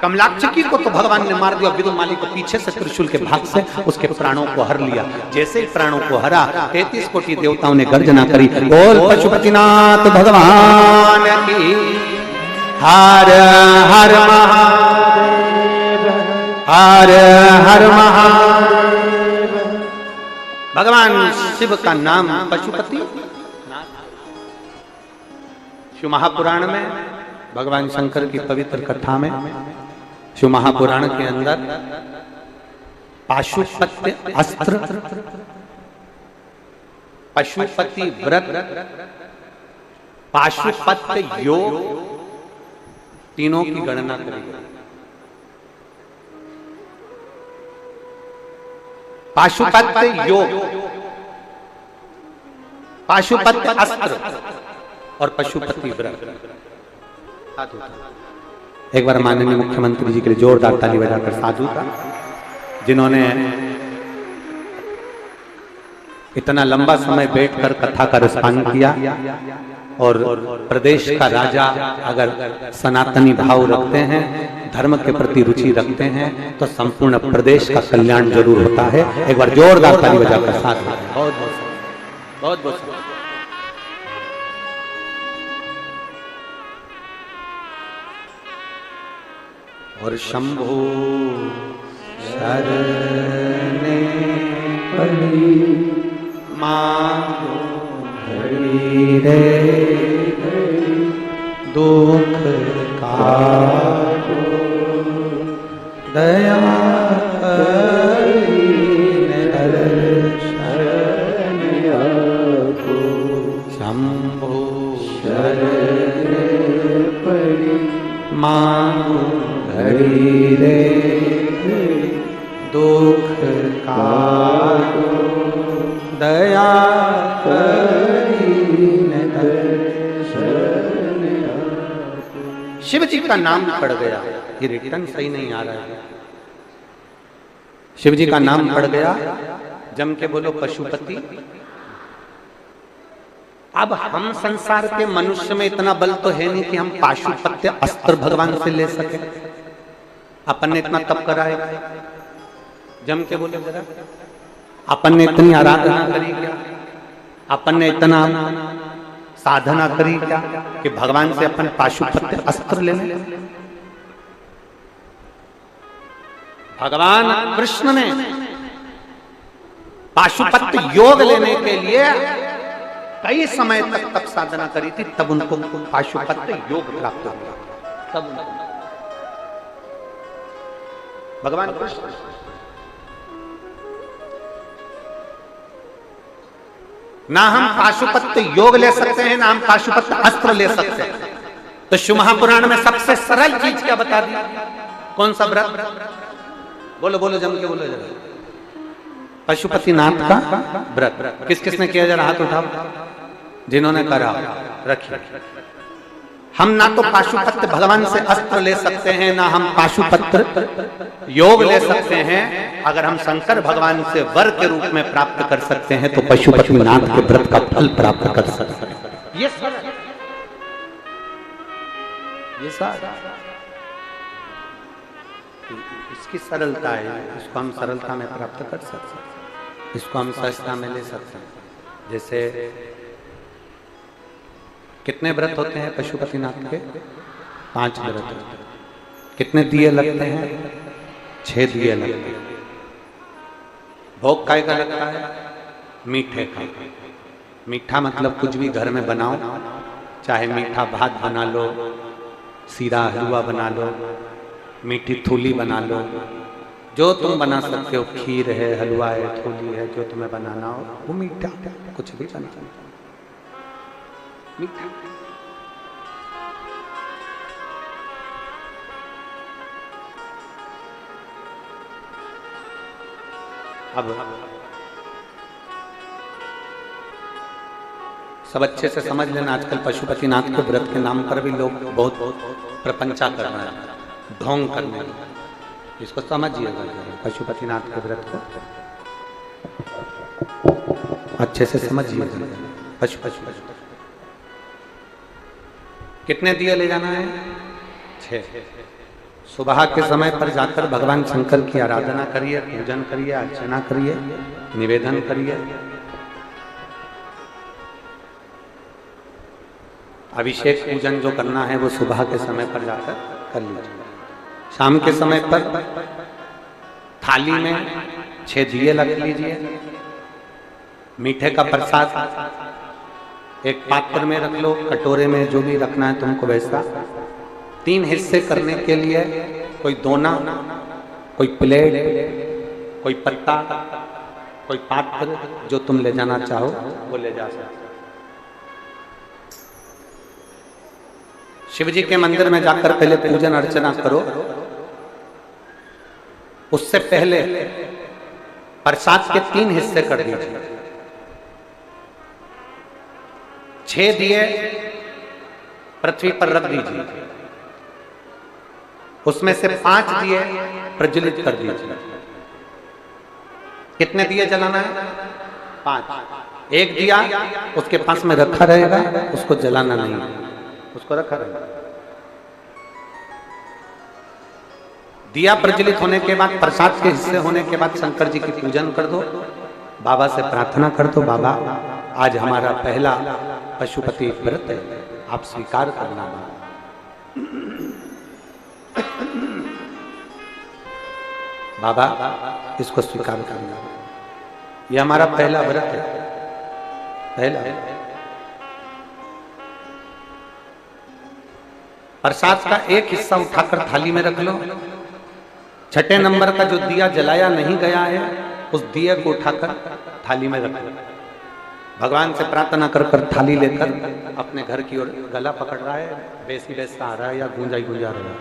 कमलाक्षी को तो भगवान ने मार दिया, विदुम्माली को पीछे से त्रिशूल के भाग से उसके प्राणों को हर लिया। जैसे ही प्राणों को हरा, 33 कोटि देवताओं ने गर्जना करी, बोल पशुपतिनाथ भगवान की हर हर महादेव, हर हर महादेव। भगवान शिव का नाम पशुपति। शिव महापुराण में, भगवान शंकर की पवित्र कथा में, शिव महापुराण के अंदर पाशुपत्य अस्त्र, पशुपति व्रत, पाशुपत्य योग, तीनों की गणना करेगी। पाशुपत्य योग पाशुपत्य अस्त्र और पशुपति व्रत। एक बार माननीय मुख्यमंत्री जी के लिए जोरदार ताली बजाकर साधु था, जिन्होंने इतना लंबा समय बैठकर कथा का रसपान किया। और प्रदेश का राजा अगर सनातनी भाव रखते हैं, धर्म के प्रति रुचि रखते हैं, तो संपूर्ण प्रदेश का कल्याण जरूर होता है। एक बार जोरदार ताली बजाकर साथ बहुत बहुत बहुत और शंभो शरणे पड़ी मांगो घड़ी रे दुख काटो दया दर्शन आपो। शंभो शरणे पड़ी मांगो घड़ी रे दुख काटो दया शिव जी का नाम पड़ गया, ये रिटर्न सही नहीं आ रहा है। शिव जी का नाम पड़ गया, जम के बोलो पशुपति। अब हम संसार के मनुष्य में इतना बल तो है नहीं कि हम पाशुपत्य अस्त्र भगवान से ले सके। अपन ने इतना तप करा है, जम के बोले जरा, अपन ने इतनी आराधना करी क्या, अपन ने इतना साधना करी क्या कि भगवान से अपन पाशुपत्य अस्त्र ले लें। भगवान कृष्ण ने पाशुपत्य योग लेने के लिए कई समय तक तप साधना करी थी, तब उनको पाशुपत्य योग प्राप्त हुआ। तब भगवान कृष्ण ना हम पाशुपत्य योग ले सकते हैं, ना हम पाशुपत्य अस्त्र ले सकते हैं। तो शिव महापुराण में सबसे सरल चीज क्या बता दी? कौन सा व्रत? बोलो बोलो, जम के बोलो जरा। पशुपतिनाथ का व्रत। किस किसने किया? जरा हाथ उठाओ जिन्होंने करा, रखिए। हम ना तो पाशुपत्र भगवान से अस्त्र ले सकते हैं, ना हम पाशुपत्र योग ले सकते हैं। अगर हम शंकर भगवान से वर के रूप में प्राप्त कर सकते हैं तो पशुपतिनाथ के व्रत का फल प्राप्त कर सकते हैं। ये इसकी सरलता है, इसको हम सरलता में प्राप्त कर सकते हैं, इसको हम सहजता में ले सकते हैं। जैसे कितने व्रत होते हैं पशुपतिनाथ के? 5 व्रत होते हैं। कितने दिए लगते हैं? 6 दिए लगते हैं। भोग काय का लगता है? मीठे का। मीठा मतलब कुछ भी घर में बनाओ, चाहे मीठा भात बना लो, सीरा हलवा बना लो, मीठी थूली बना लो, जो तुम बना सकते हो। खीर है, हलवा है, थूली है, जो तुम्हें बनाना हो वो मीठा, कुछ भी बना मीठा। अब सब अच्छे से समझ लेना, आजकल पशुपतिनाथ के व्रत के नाम पर भी लोग बहुत प्रपंचा कर रहे हैं, ढोंग करने हैं। इसको समझिएगा, पशुपतिनाथ के व्रत को अच्छे से समझिएगा। पशु कितने दिए ले जाना है? 6। सुबह के समय पर जाकर भगवान शंकर की आराधना करिए, पूजन करिए, अर्चना करिए, निवेदन करिए। अभिषेक पूजन जो करना है वो सुबह के समय पर जाकर कर लीजिए। शाम के समय पर थाली में 6 दिए रख लीजिए। मीठे का प्रसाद एक पात्र में रख लो, कटोरे में, जो भी रखना है तुमको वैसा। 3 हिस्से करने के लिए, कोई दोना, कोई प्लेट, कोई पत्ता, कोई पात्र, जो तुम ले जाना चाहो वो ले जा सकते। शिव जी के मंदिर में जाकर पहले पूजन अर्चना करो। उससे पहले प्रसाद के 3 हिस्से कर दीजिए। 6 दिए पृथ्वी पर रख दीजिए, उसमें से 5 दिए प्रज्वलित कर दीजिए। कितने दिए जलाना है? 5। एक दिया उसके पास में रखा रहेगा, उसको जलाना नहीं, उसको रखा रहेगा। दिया प्रज्वलित होने के बाद, प्रसाद के हिस्से होने के बाद शंकर जी की पूजन कर दो, बाबा से प्रार्थना कर दो, बाबा आज हमारा पहला पशुपति व्रत है, आप स्वीकार करना। बाबा इसको स्वीकार करना, ये हमारा पहला व्रत है, पहला। प्रसाद का एक हिस्सा उठाकर थाली में रख लो। 6ठे नंबर का जो दिया जलाया नहीं गया है, उस दिए को उठाकर थाली में रख लो। भगवान से प्रार्थना कर कर थाली लेकर अपने घर की ओर गला पकड़ रहा है, बेसी बेसा आ रहा है या गूंजा ही गूंजा रहा है,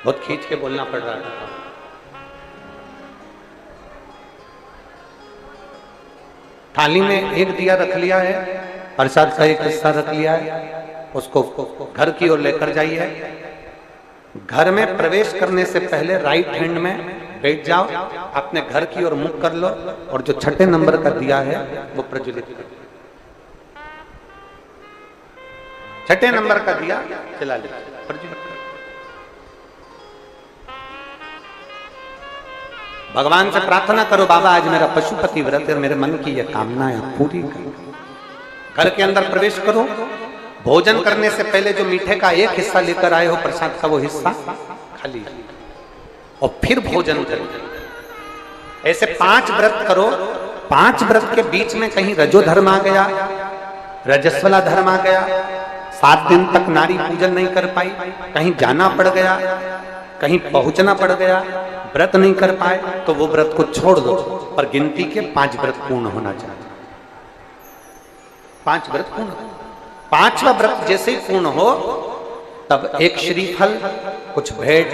बहुत खींच के बोलना पड़ रहा है। थाली में एक दिया रख लिया है, प्रसाद का एक हिस्सा रख लिया है, उसको घर की ओर लेकर जाइए। घर में प्रवेश करने से पहले राइट हैंड में बैठ जाओ, अपने घर की ओर मुख कर लो और जो 6ठे नंबर का दिया है वो प्रज्वलित कर। 6ठे नंबर का दिया जला ले, प्रज्वलित कर। भगवान से प्रार्थना करो, बाबा आज मेरा पशुपति व्रत है, मेरे मन की यह कामनाएं पूरी करो। घर के अंदर प्रवेश करो, भोजन करने से पहले जो मीठे का एक हिस्सा लेकर आए हो प्रसाद का, वो हिस्सा खा लीजिए और फिर भोजन करो। ऐसे 5 व्रत करो। 5 व्रत के बीच में कहीं रजो धर्म आ गया, रजस्वला धर्म आ गया, 7 दिन तक नारी पूजन नहीं कर पाई, कहीं जाना पड़ गया, कहीं पहुंचना पड़ गया, व्रत नहीं कर पाए, तो वो व्रत को छोड़ दो, पर गिनती के 5 व्रत पूर्ण होना चाहिए। 5 व्रत पूर्ण। 5वां व्रत जैसे ही पूर्ण हो, तब एक श्रीफल, कुछ भेंट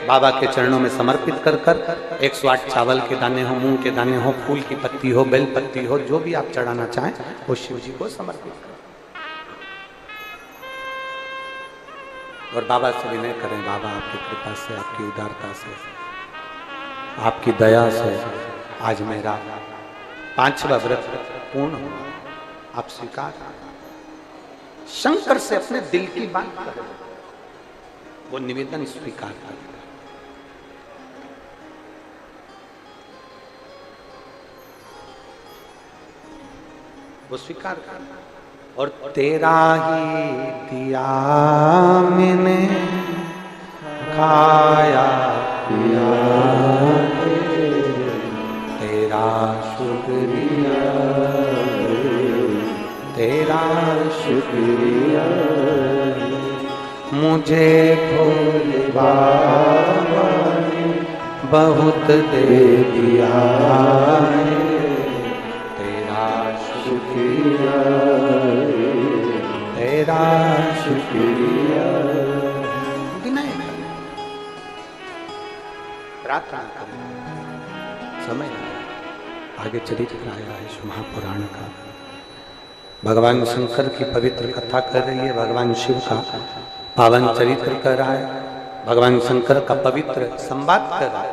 बाबा के चरणों में समर्पित कर कर 108 चावल के दाने हो, मूंग के दाने हो, फूल की पत्ती हो, बेल पत्ती हो, जो भी आप चढ़ाना चाहें वो शिव जी को समर्पित करें। और बाबा से विनय करें, बाबा आपकी कृपा से, आपकी उदारता से, आपकी दया से आज मेरा 5वां व्रत पूर्ण हुआ, आप स्वीकार। शंकर से अपने दिल की बात करें, वो निवेदन स्वीकार करें। वो स्वीकार करें। और तेरा ही दिया मैंने खाया पिया, तेरा शुक्रिया, तेरा शुक्रिया, मुझे भोले बाबा ने बहुत दे दिया, तेरा शुक्रिया, तेरा शुक्रिया। प्रार्थना करें। समय आगे चरित्र आया है महापुराण का, भगवान शंकर की पवित्र कथा कर रही है, भगवान शिव का पावन चरित्र कर रहा है, भगवान शंकर का पवित्र संवाद कर रहा है।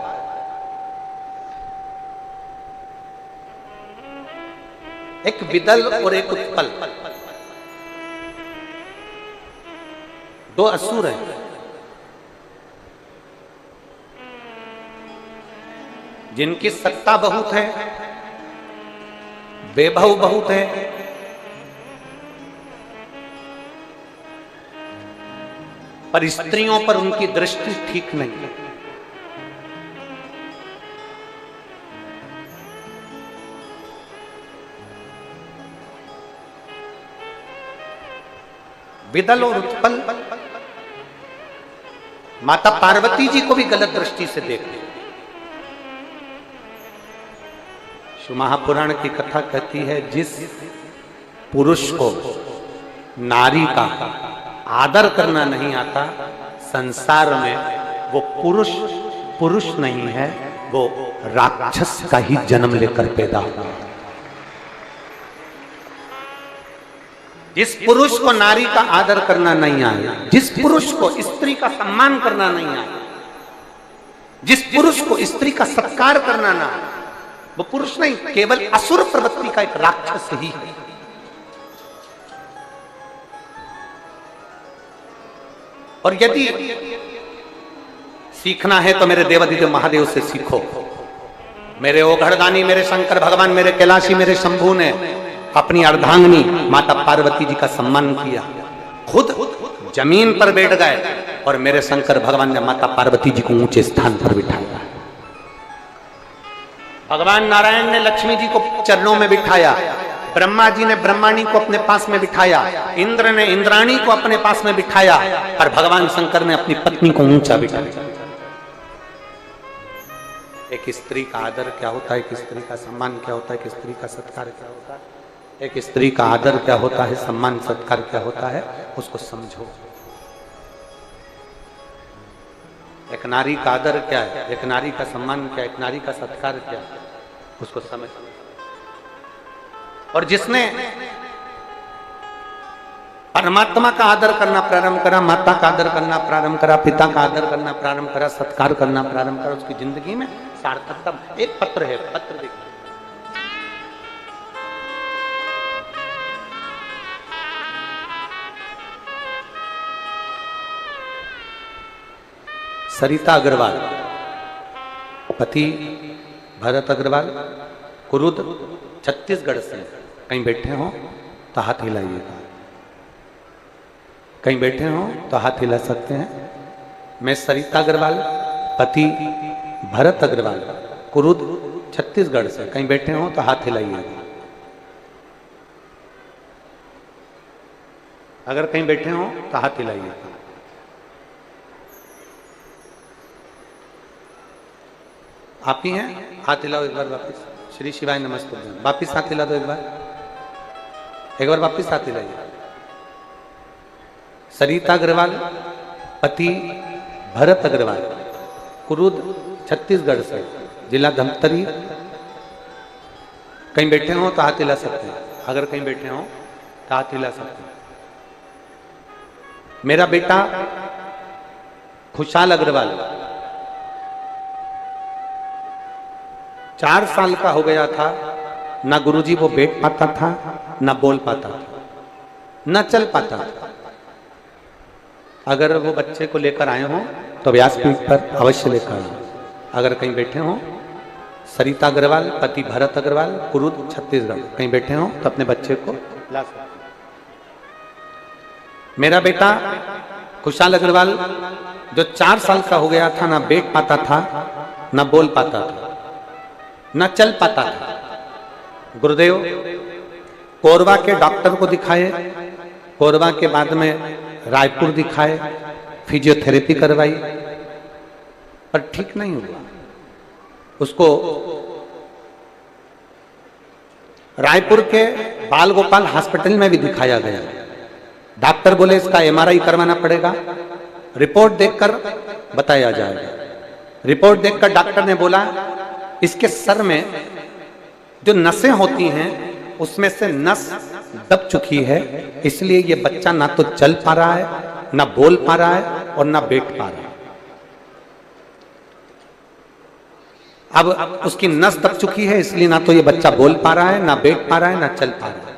एक विदल और एक उत्पल, 2 असुर हैं। जिनकी सत्ता बहुत है, वैभव बहुत है, पर स्त्रियों पर उनकी दृष्टि ठीक नहीं है। विदल और उत्पल माता पार्वती जी को भी गलत दृष्टि से देखते हैं। महापुराण की कथा कहती है, जिस पुरुष को नारी का आदर करना नहीं आता, संसार में वो पुरुष नहीं है, वो राक्षस का ही जन्म लेकर पैदा हुआ। जिस पुरुष को नारी का आदर करना नहीं आए, जिस पुरुष को स्त्री का सम्मान करना नहीं आए, जिस पुरुष को स्त्री का सत्कार करना ना आए, वो पुरुष नहीं, केवल असुर प्रवृत्ति का एक राक्षस ही है। और यदि सीखना है तो मेरे देवादिदेव महादेव से सीखो। मेरे ओघड़दानी, मेरे शंकर भगवान, मेरे कैलाशी, मेरे शंभू ने अपनी अर्धांगिनी माता पार्वती जी का सम्मान किया, खुद जमीन पर बैठ गए और मेरे शंकर भगवान ने माता पार्वती जी को ऊंचे स्थान पर बिठाया। भगवान नारायण ने लक्ष्मी जी को चरणों में बिठाया, ब्रह्मा जी ने ब्रह्माणी को अपने पास में बिठाया, इंद्र ने इंद्राणी को अपने पास में बिठाया और भगवान शंकर ने अपनी पत्नी को ऊंचा बिठाया। एक स्त्री का आदर क्या होता है, एक स्त्री का सम्मान क्या होता है, एक स्त्री का सत्कार क्या होता है, एक स्त्री का आदर क्या होता है, सम्मान सत्कार क्या होता है, उसको समझो। एक नारी का आदर क्या है, एक नारी का सम्मान क्या है, एक नारी का सत्कार क्या है, उसको समझ। और जिसने परमात्मा का आदर करना प्रारंभ करा, माता का आदर करना प्रारंभ करा, पिता का आदर करना प्रारंभ करा, सत्कार करना प्रारंभ करा, उसकी जिंदगी में सार्थकता। एक पत्र है, पत्र देखिए, सरिता अग्रवाल, पति भरत अग्रवाल, कुरुद, छत्तीसगढ़ से। कहीं बैठे हो तो हाथ हिलाइएगा, कहीं बैठे हो तो हाथ हिला सकते हैं। मैं सरिता अग्रवाल, पति भरत अग्रवाल, कुरुद, छत्तीसगढ़ से। कहीं बैठे हो तो हाथ हिलाइएगा। अगर कहीं बैठे हो तो हाथ हिलाइएगा। आप ही हैं? हाथ हिलाओ एक बार वापिस। श्री शिवाय नमस्ते। वापिस हाथ हिला दो एक बार वापिस हाथ हिलाइए। सरिता अग्रवाल, पति भरत अग्रवाल, कुरुद, छत्तीसगढ़ से, जिला धमतरी। कहीं बैठे हो तो हाथ हिला सकते हैं। अगर कहीं बैठे हो तो हाथ हिला सकते हैं। मेरा बेटा खुशहाल अग्रवाल 4 साल का हो गया था, ना गुरुजी वो बैठ पाता था, ना बोल पाता था, ना चल पाता था। अगर वो बच्चे को लेकर आए हो तो व्यासपीठ पर अवश्य लेकर आए। अगर कहीं बैठे हो, सरिता अग्रवाल, पति भरत अग्रवाल, कुरुद, छत्तीसगढ़, कहीं बैठे हो तो अपने बच्चे को ला सकते। मेरा बेटा खुशहाल अग्रवाल जो 4 साल का हो गया था, ना बैठ पाता था, ना बोल पाता था, ना चल पाता था। गुरुदेव कोरबा के डॉक्टर को दिखाए, कोरबा के बाद में रायपुर दिखाए, फिजियोथेरेपी करवाई, पर ठीक नहीं हुआ। उसको रायपुर के बाल गोपाल हॉस्पिटल में भी दिखाया गया। डॉक्टर बोले इसका MRI करवाना पड़ेगा, रिपोर्ट देखकर बताया जाएगा। रिपोर्ट देखकर डॉक्टर ने बोला इसके सर में जो नसें होती हैं उसमें से नस दब चुकी है, इसलिए ये बच्चा ना तो चल पा रहा है, ना बोल पा रहा है और ना बैठ पा रहा है। अब उसकी नस दब चुकी है, इसलिए ना तो ये बच्चा बोल पा रहा है, ना बैठ पा रहा है, ना चल पा रहा है।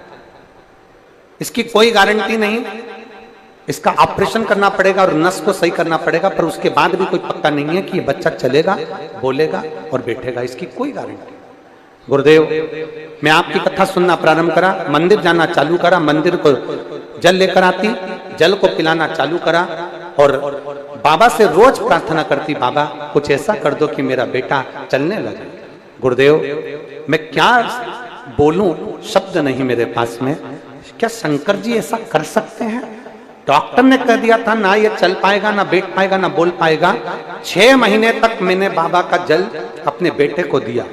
इसकी कोई गारंटी नहीं, इसका ऑपरेशन करना पड़ेगा और नस को सही करना पड़ेगा, पर उसके बाद भी कोई पक्का नहीं है कि ये बच्चा चलेगा, बोलेगा और बैठेगा। इसकी कोई गारंटी। गुरुदेव मैं आपकी कथा सुनना प्रारंभ करा, मंदिर जाना चालू करा, मंदिर को जल लेकर आती, जल को पिलाना चालू करा और बाबा से रोज प्रार्थना करती, बाबा कुछ ऐसा कर दो कि मेरा बेटा चलने लगे। गुरुदेव मैं क्या बोलूं, शब्द नहीं मेरे पास में। क्या शंकर जी ऐसा कर सकते हैं? डॉक्टर ने कह दिया था ना ये चल पाएगा, ना बैठ पाएगा, ना बोल पाएगा। 6 महीने तक मैंने बाबा का जल अपने बेटे को दिया,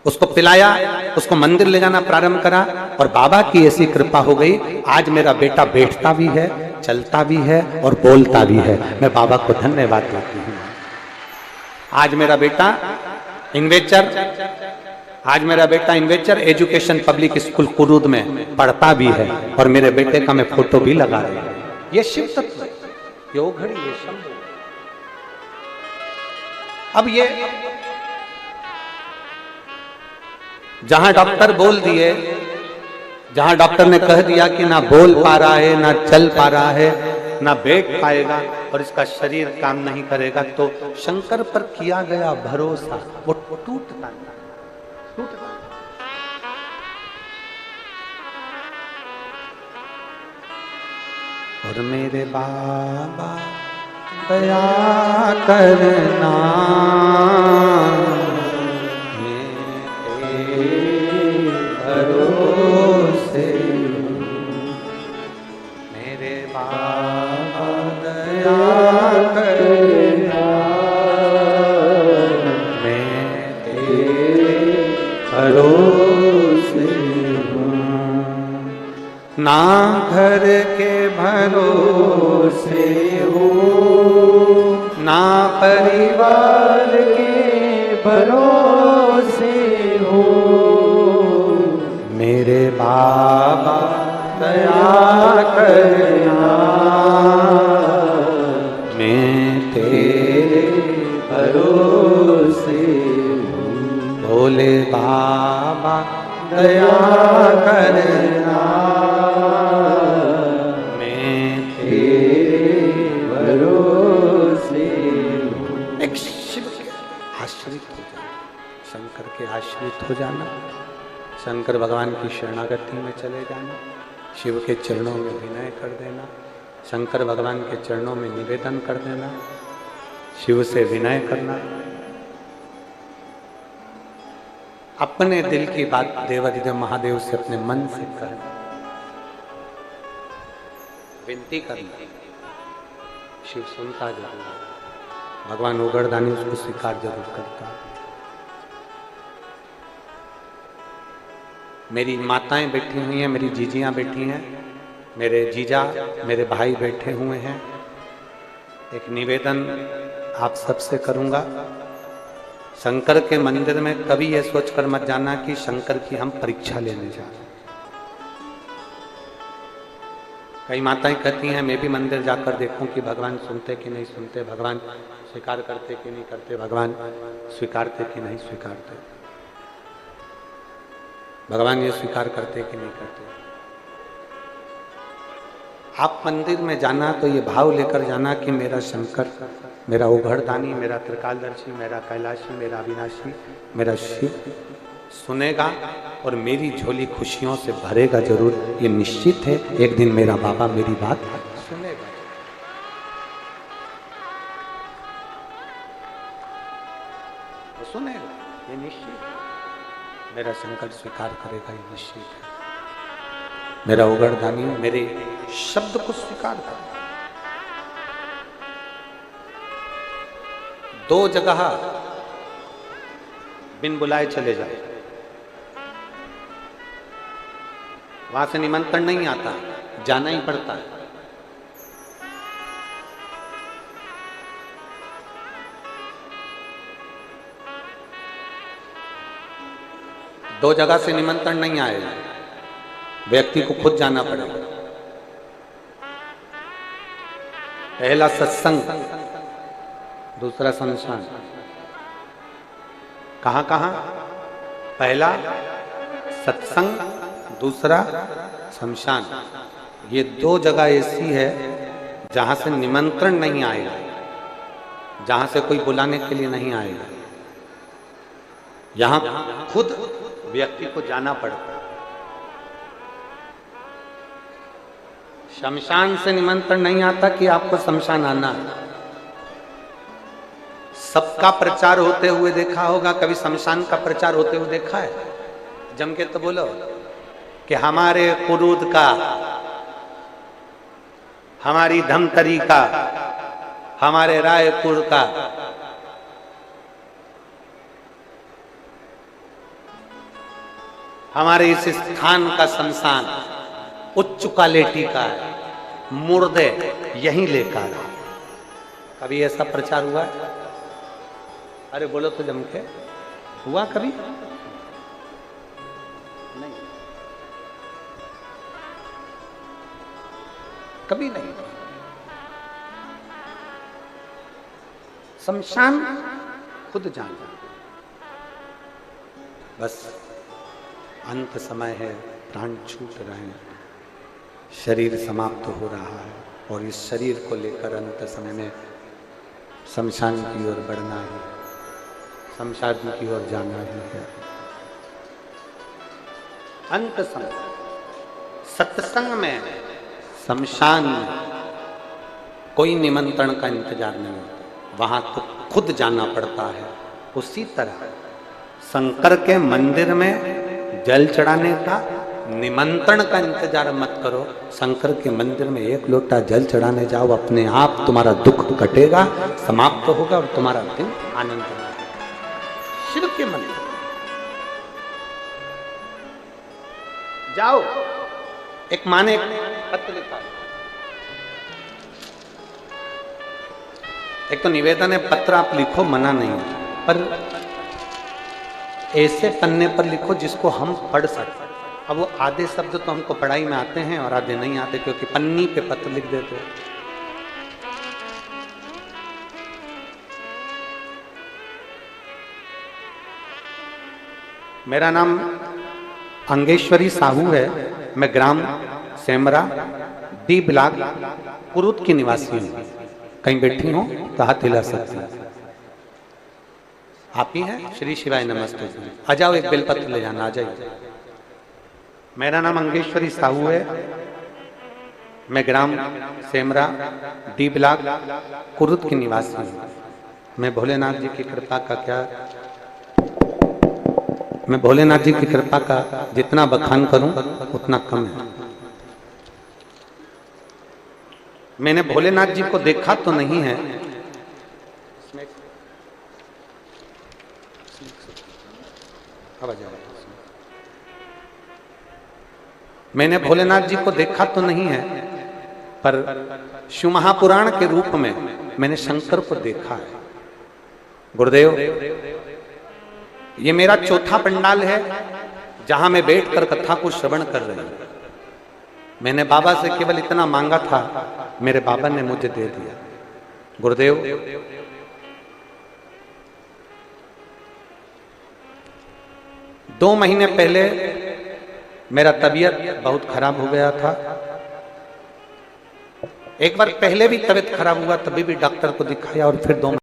उसको पिलाया, उसको मंदिर ले जाना प्रारंभ करा और बाबा की ऐसी कृपा हो गई, आज मेरा बेटा बैठता भी है, चलता भी है और बोलता भी है। मैं बाबा को धन्यवाद देती हूँ। आज मेरा बेटा इन्वेचर आज मेरा बेटा इन्वेंचर एजुकेशन पब्लिक स्कूल कुरूद में पढ़ता भी है और मेरे बेटे का मैं फोटो भी लगा रहा हूं। ये शिव तत्व, ये ओघड़ी, ये शंभू। अब ये जहां डॉक्टर बोल दिए, जहां डॉक्टर ने कह दिया कि ना बोल पा रहा है, ना चल पा रहा है, ना बैठ पाएगा और इसका शरीर काम नहीं करेगा, तो शंकर पर किया गया भरोसा वो टूटता नहीं, टूटता। और मेरे बाबा दया करना, भरोसे मेरे बाबा दया करना, मैं तेरे भरोसे हूँ। ना घर के भरोसे हूँ, ना परिवार के भरोसे हूँ, मेरे बाबा दया करना, मैं तेरे भरोसे हूँ। भोले बाबा दया करना, मैं तेरे भरोसे हूँ। एक शिव के आश्रित हो जाना, शंकर के आश्रित हो जाना, शंकर भगवान की शरणागति में चले जाना, शिव के चरणों में विनय कर देना, शंकर भगवान के चरणों में निवेदन कर देना, शिव से विनय करना, अपने दिल की बात देवाधिदेव महादेव से अपने मन से करना, विनती करना। शिव सुनता जरूर, भगवान उगड़दानी उसको स्वीकार जरूर करता। मेरी माताएं बैठी हुई हैं, मेरी जीजियां बैठी हैं, मेरे जीजा, मेरे भाई बैठे हुए हैं। एक निवेदन आप सबसे करूंगा, शंकर के मंदिर में कभी यह सोचकर मत जाना कि शंकर की हम परीक्षा लेने जा रहे हैं। कई माताएं कहती हैं मैं भी मंदिर जाकर देखूं कि भगवान सुनते कि नहीं सुनते, भगवान स्वीकार करते कि नहीं करते, भगवान स्वीकारते कि नहीं स्वीकारते, भगवान ये स्वीकार करते कि नहीं करते। आप मंदिर में जाना तो ये भाव लेकर जाना कि मेरा शंकर, मेरा उघड़दानी, मेरा त्रिकालदर्शी, मेरा कैलाशी, मेरा अविनाशी, मेरा शिव सुनेगा और मेरी झोली खुशियों से भरेगा जरूर। ये निश्चित है, एक दिन मेरा बाबा मेरी बात सुनेगा। वो सुनेगा, ये निश्चित है। मेरा शंकर स्वीकार करेगा, ये निश्चित है। मेरा उघड़दानी मेरे शब्द को स्वीकार कर। दो जगह बिन बुलाए चले जाए, वहां से निमंत्रण नहीं आता, जाना ही पड़ता है। दो जगह से निमंत्रण नहीं आएगा, व्यक्ति को खुद जाना पड़ेगा। पहला सत्संग, दूसरा शमशान। कहां कहां? पहला सत्संग, दूसरा शमशान। ये दो जगह ऐसी है जहां से निमंत्रण नहीं आएगा, जहां से कोई बुलाने के लिए नहीं आएगा। यहां खुद व्यक्ति को जाना पड़ता है। शमशान से निमंत्रण नहीं आता कि आपको शमशान आना। सबका प्रचार होते हुए देखा होगा, कभी शमशान का प्रचार होते हुए देखा है? जम के तो बोलो कि हमारे कुरूद का, हमारी धमतरी का, हमारे रायपुर का, हमारे इस स्थान का शमशान उच्च क्वालिटी का है, मुर्दे यहीं लेकर आए। कभी ऐसा प्रचार हुआ है? अरे बोलो तो जम के, हुआ कभी? कभी नहीं। शमशान खुद जाना, बस अंत समय है, प्राण छूट रहे हैं, शरीर समाप्त हो रहा है और इस शरीर को लेकर अंत समय में शमशान की ओर बढ़ना ही, शमशान की ओर जाना ही है। अंत समय सत्संग में, शमशान में कोई निमंत्रण का इंतजार नहीं होता, वहां तो खुद जाना पड़ता है। उसी तरह शंकर के मंदिर में जल चढ़ाने का निमंत्रण का इंतजार मत करो। शंकर के मंदिर में एक लोटा जल चढ़ाने जाओ, अपने आप तुम्हारा दुख कटेगा, समाप्त होगा और तुम्हारा दिन आनंद होगा। शिव के मंदिर जाओ। एक माँ ने पत्र लिखा, एक तो निवेदन है पत्र आप लिखो, मना नहीं, पर ऐसे पन्ने पर लिखो जिसको हम पढ़ सकते। अब वो आधे शब्द तो हमको पढ़ाई में आते हैं और आधे नहीं आते, क्योंकि पन्नी पे पत्र लिख देते। मेरा नाम अंगेश्वरी साहू है, मैं ग्राम सेमरा डी ब्लॉक कुरुद की निवासी हूँ। कहीं बैठी हूँ तो हाथ हिला सकती हैं। आप ही हैं? श्री शिवाय नमस्ते। आ जाओ, एक बेलपत्र ले जाना, आ जाइए। मेरा नाम अंगेश्वरी साहू है, मैं ग्राम सेमरा डी ब्लॉक कुरुद की निवासी हूँ। मैं भोलेनाथ जी की कृपा का मैं भोलेनाथ जी की कृपा का जितना बखान करूं उतना कम है। मैंने भोलेनाथ जी को देखा तो नहीं है, मैंने भोलेनाथ जी को देखा तो नहीं है, पर शिव महापुराण के रूप में मैंने शंकर को देखा है। गुरुदेव, ये मेरा चौथा पंडाल है जहां मैं बैठकर कथा को श्रवण कर रही हूं। मैंने बाबा से केवल इतना मांगा था, मेरे बाबा ने मुझे दे दिया। गुरुदेव, दो महीने पहले मेरा तबीयत बहुत खराब हो गया था। एक बार पहले भी तबीयत खराब हुआ, तभी भी डॉक्टर को दिखाया और फिर 2